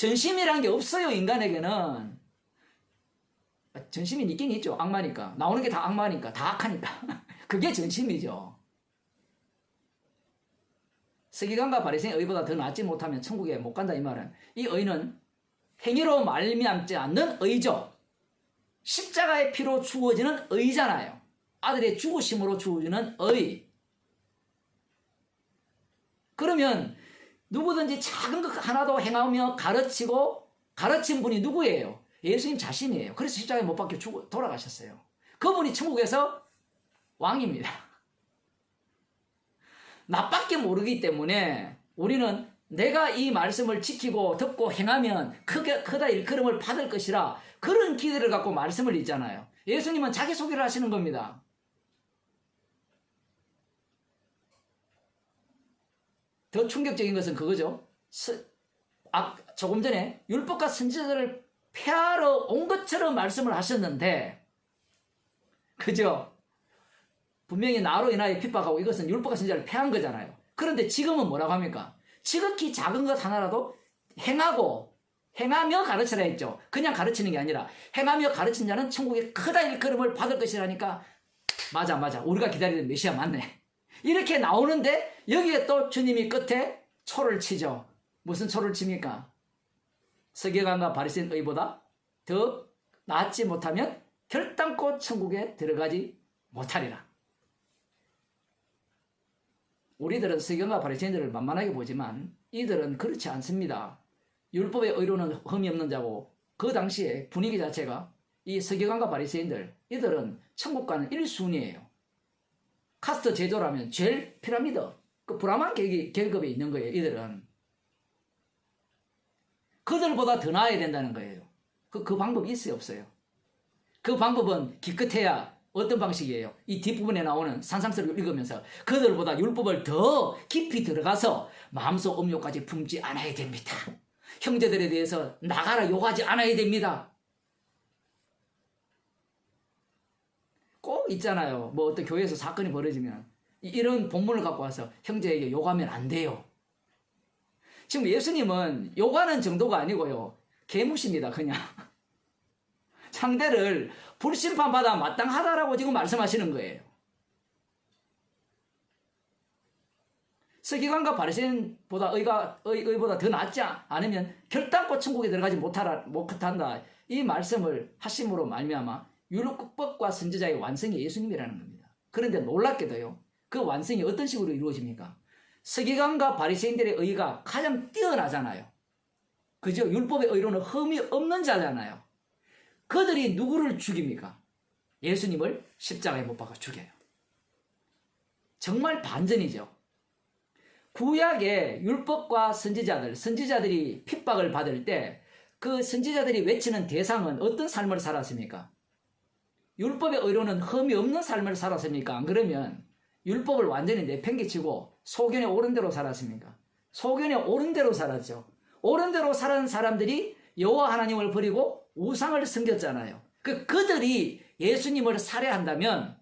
S1: 전심이란 게 없어요, 인간에게는. 전심이 있긴 있죠. 악마니까. 나오는 게 다 악마니까. 다 악하니까. 그게 전심이죠. 서기관과 바리새인의 의보다 더 낫지 못하면 천국에 못 간다 이 말은, 이 의는 행위로 말미암지 않는 의죠. 십자가의 피로 주어지는 의잖아요. 아들의 죽으심으로 주어지는 의. 그러면 누구든지 작은 것 하나도 행하며 가르치고, 가르친 분이 누구예요? 예수님 자신이에요. 그래서 십자가에 못 박혀 돌아가셨어요. 그분이 천국에서 왕입니다. 나밖에 모르기 때문에 우리는 내가 이 말씀을 지키고 듣고 행하면 크다 일컬음을 받을 것이라, 그런 기대를 갖고 말씀을 읽잖아요. 예수님은 자기소개를 하시는 겁니다. 더 충격적인 것은 그거죠. 조금 전에 율법과 선지자들을 폐하러 온 것처럼 말씀을 하셨는데, 그죠? 분명히 나로 인하여 핍박하고 이것은 율법과 선지자를 폐한 거잖아요. 그런데 지금은 뭐라고 합니까? 지극히 작은 것 하나라도 행하며 가르치라 했죠. 그냥 가르치는 게 아니라 행하며 가르친 자는 천국에 크다 일컬음을 받을 것이라니까, 맞아 우리가 기다리는 메시아 맞네. 이렇게 나오는데 여기에 또 주님이 끝에 초를 치죠. 무슨 초를 칩니까? 서기관과 바리새인 의보다 더 낫지 못하면 결단코 천국에 들어가지 못하리라. 우리들은 서기관과 바리새인들을 만만하게 보지만 이들은 그렇지 않습니다. 율법의 의로는 흠이 없는 자고, 그 당시에 분위기 자체가 이 서기관과 바리새인들, 이들은 천국 가는 1순위예요. 카스트 제도라면 제일 피라미드, 그 브라만 계급에 있는 거예요. 이들은 그들보다 더 나아야 된다는 거예요. 그 방법이 있어요, 없어요? 그 방법은 기껏해야 어떤 방식이에요? 이 뒷부분에 나오는 산상설을 읽으면서 그들보다 율법을 더 깊이 들어가서 마음속 음욕까지 품지 않아야 됩니다. 형제들에 대해서 나가라 욕하지 않아야 됩니다. 꼭 있잖아요. 뭐 어떤 교회에서 사건이 벌어지면 이런 본문을 갖고 와서 형제에게 욕하면 안 돼요. 지금 예수님은 욕하는 정도가 아니고요, 개무십니다. 그냥 상대를 불심판받아 마땅하다라고 지금 말씀하시는 거예요. 서기관과 바리새인보다 의보다 더 낫지 않으면 결단코 천국에 들어가지 못한다. 이 말씀을 하심으로 말미암아 율법과 선지자의 완성이 예수님이라는 겁니다. 그런데 놀랍게도요, 그 완성이 어떤 식으로 이루어집니까? 서기관과 바리새인들의 의가 가장 뛰어나잖아요. 그죠? 율법의 의로는 흠이 없는 자잖아요. 그들이 누구를 죽입니까? 예수님을 십자가에 못 박아 죽여요. 정말 반전이죠. 구약의 율법과 선지자들이 핍박을 받을 때 그 선지자들이 외치는 대상은 어떤 삶을 살았습니까? 율법의 의로는 흠이 없는 삶을 살았습니까? 안 그러면 율법을 완전히 내팽개치고 소견에 오른 대로 살았습니까? 소견에 오른 대로 살았죠. 오른 대로 살은 사람들이 여호와 하나님을 버리고 우상을 섬겼잖아요. 그들이 예수님을 살해한다면,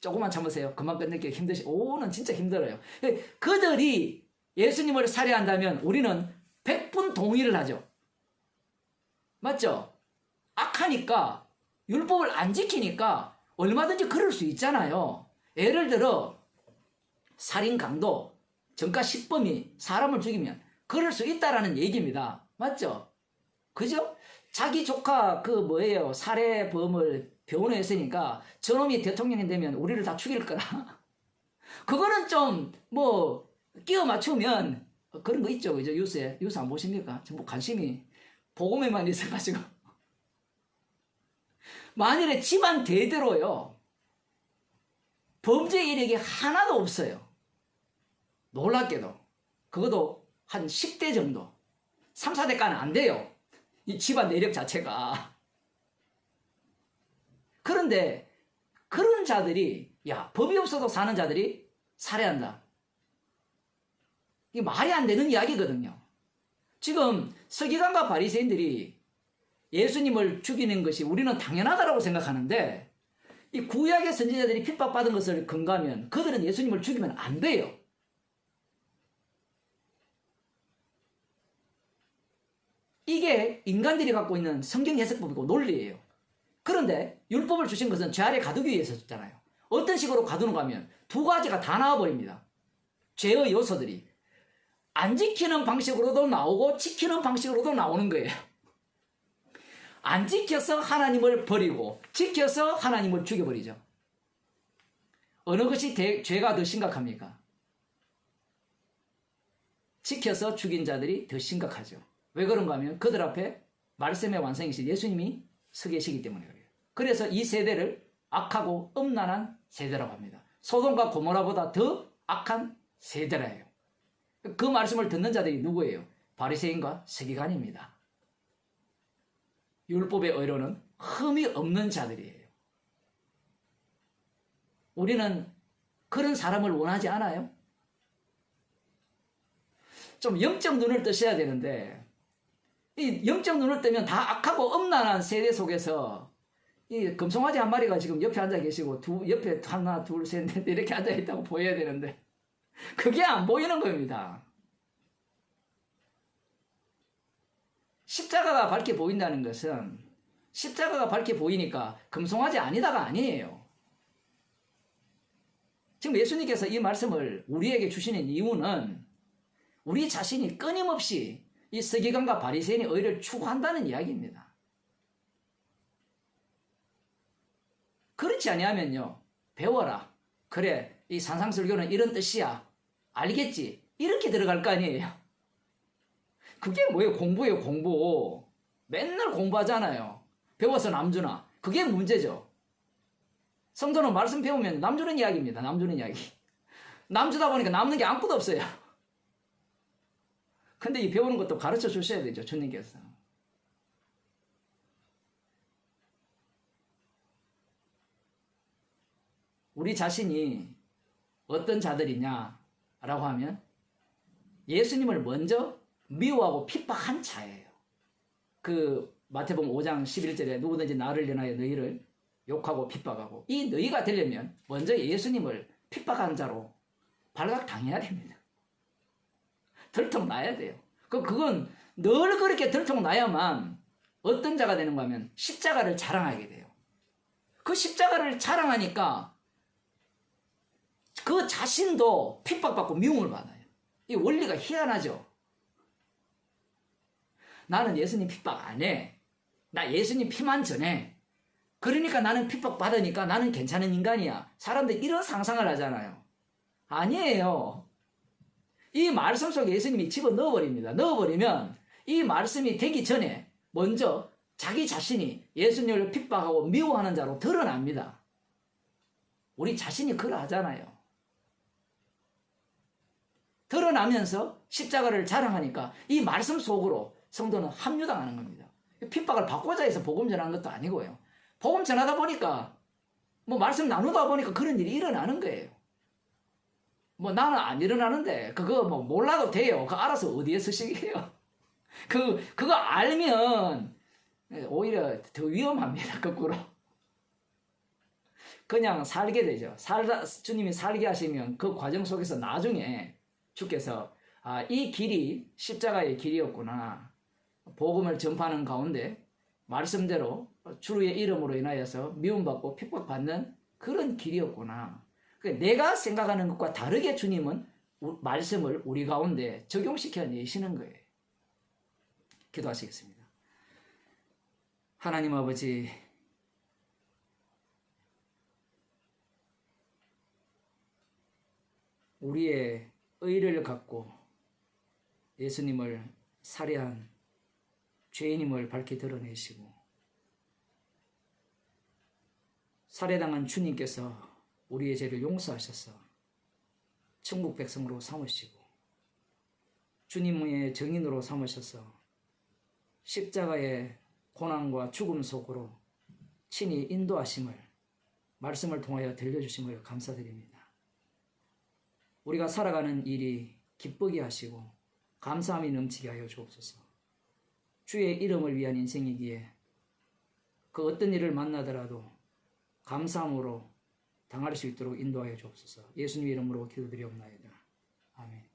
S1: 조금만 참으세요. 금방 끝내기 오는 진짜 힘들어요. 그들이 예수님을 살해한다면 우리는 100분 동의를 하죠. 맞죠? 악하니까, 율법을 안 지키니까 얼마든지 그럴 수 있잖아요. 예를 들어 살인 강도, 전과 10범이 사람을 죽이면 그럴 수 있다라는 얘기입니다. 맞죠? 그죠? 자기 조카 살해범을 병원에 했으니까 저놈이 대통령이 되면 우리를 다 죽일 거라. 그거는 좀 끼워 맞추면 그런 거 있죠. 그죠? 뉴스 안 보십니까? 전부 관심이 복음에만 있어가지고. 만일에 집안 대대로요, 범죄 이력이 하나도 없어요. 놀랍게도. 그것도 한 10대 정도. 3, 4대까지는 안 돼요. 이 집안 내력 자체가. 그런데 그런 자들이, 법이 없어도 사는 자들이 살해한다. 이게 말이 안 되는 이야기거든요. 지금 서기관과 바리새인들이 예수님을 죽이는 것이 우리는 당연하다고 생각하는데, 이 구약의 선지자들이 핍박받은 것을 근거하면 그들은 예수님을 죽이면 안 돼요. 이게 인간들이 갖고 있는 성경 해석법이고 논리예요. 그런데 율법을 주신 것은 죄 아래 가두기 위해서 줬잖아요. 어떤 식으로 가두는가 하면 두 가지가 다 나와버립니다. 죄의 요소들이 안 지키는 방식으로도 나오고 지키는 방식으로도 나오는 거예요. 안 지켜서 하나님을 버리고 지켜서 하나님을 죽여버리죠. 어느 것이 죄가 더 심각합니까? 지켜서 죽인 자들이 더 심각하죠. 왜 그런가 하면 그들 앞에 말씀의 완성이신 예수님이 서 계시기 때문에 그래요. 그래서 이 세대를 악하고 음란한 세대라고 합니다. 소돔과 고모라보다 더 악한 세대라예요. 그 말씀을 듣는 자들이 누구예요? 바리새인과 서기관입니다. 율법의 의로는 흠이 없는 자들이에요. 우리는 그런 사람을 원하지 않아요? 좀 영적 눈을 뜨셔야 되는데 이 영적 눈을 뜨면 다 악하고 음란한 세대 속에서 이 금송아지 한 마리가 지금 옆에 앉아 계시고 옆에 하나 둘 셋 넷 이렇게 앉아 있다고 보여야 되는데 그게 안 보이는 겁니다. 십자가가 밝게 보인다는 것은 십자가가 밝게 보이니까 금송아지 아니다가 아니에요. 지금 예수님께서 이 말씀을 우리에게 주시는 이유는 우리 자신이 끊임없이 이 서기관과 바리새인의 의를 추구한다는 이야기입니다. 그렇지 아니하면요. 배워라. 그래, 이 산상설교는 이런 뜻이야. 알겠지? 이렇게 들어갈 거 아니에요. 그게 뭐예요? 공부예요, 공부. 맨날 공부하잖아요. 배워서 남주나. 그게 문제죠. 성도는 말씀 배우면 남주는 이야기입니다. 남주는 이야기. 남주다 보니까 남는 게 아무것도 없어요. 근데 이 배우는 것도 가르쳐 주셔야 되죠. 주님께서. 우리 자신이 어떤 자들이냐라고 하면 예수님을 먼저 미워하고 핍박한 자예요. 그 마태복음 5장 11절에 누구든지 나를 인하여 너희를 욕하고 핍박하고 이 너희가 되려면 먼저 예수님을 핍박한 자로 발각당해야 됩니다. 들통나야 돼요. 그건 늘 그렇게 들통나야만 어떤 자가 되는가 하면 십자가를 자랑하게 돼요. 그 십자가를 자랑하니까 그 자신도 핍박받고 미움을 받아요. 이 원리가 희한하죠. 나는 예수님 핍박 안 해. 나 예수님 피만 전해. 그러니까 나는 핍박받으니까 나는 괜찮은 인간이야. 사람들 이런 상상을 하잖아요. 아니에요. 이 말씀 속에 예수님이 집어넣어버립니다. 넣어버리면 이 말씀이 되기 전에 먼저 자기 자신이 예수님을 핍박하고 미워하는 자로 드러납니다. 우리 자신이 그러하잖아요. 드러나면서 십자가를 자랑하니까 이 말씀 속으로 성도는 합류당하는 겁니다. 핍박을 받고자 해서 복음 전하는 것도 아니고요. 복음 전하다 보니까 뭐 말씀 나누다 보니까 그런 일이 일어나는 거예요. 뭐 나는 안 일어나는데 그거 뭐 몰라도 돼요. 그거 알아서 어디에 쓰시게요. 그거 알면 오히려 더 위험합니다. 거꾸로. 그냥 살게 되죠. 주님이 살게 하시면 그 과정 속에서 나중에 주께서 이 길이 십자가의 길이었구나. 복음을 전파하는 가운데 말씀대로 주의 이름으로 인하여서 미움받고 핍박받는 그런 길이었구나. 내가 생각하는 것과 다르게 주님은 말씀을 우리 가운데 적용시켜 내시는 거예요. 기도하시겠습니다. 하나님 아버지, 우리의 의를 갖고 예수님을 살해한 죄인임을 밝히 드러내시고 살해당한 주님께서 우리의 죄를 용서하셔서 천국 백성으로 삼으시고 주님의 증인으로 삼으셔서 십자가의 고난과 죽음 속으로 친히 인도하심을 말씀을 통하여 들려주심을 감사드립니다. 우리가 살아가는 일이 기쁘게 하시고 감사함이 넘치게 하여 주옵소서. 주의 이름을 위한 인생이기에 그 어떤 일을 만나더라도 감사함으로 당할 수 있도록 인도하여 주옵소서. 예수님의 이름으로 기도드리옵나이다. 아멘.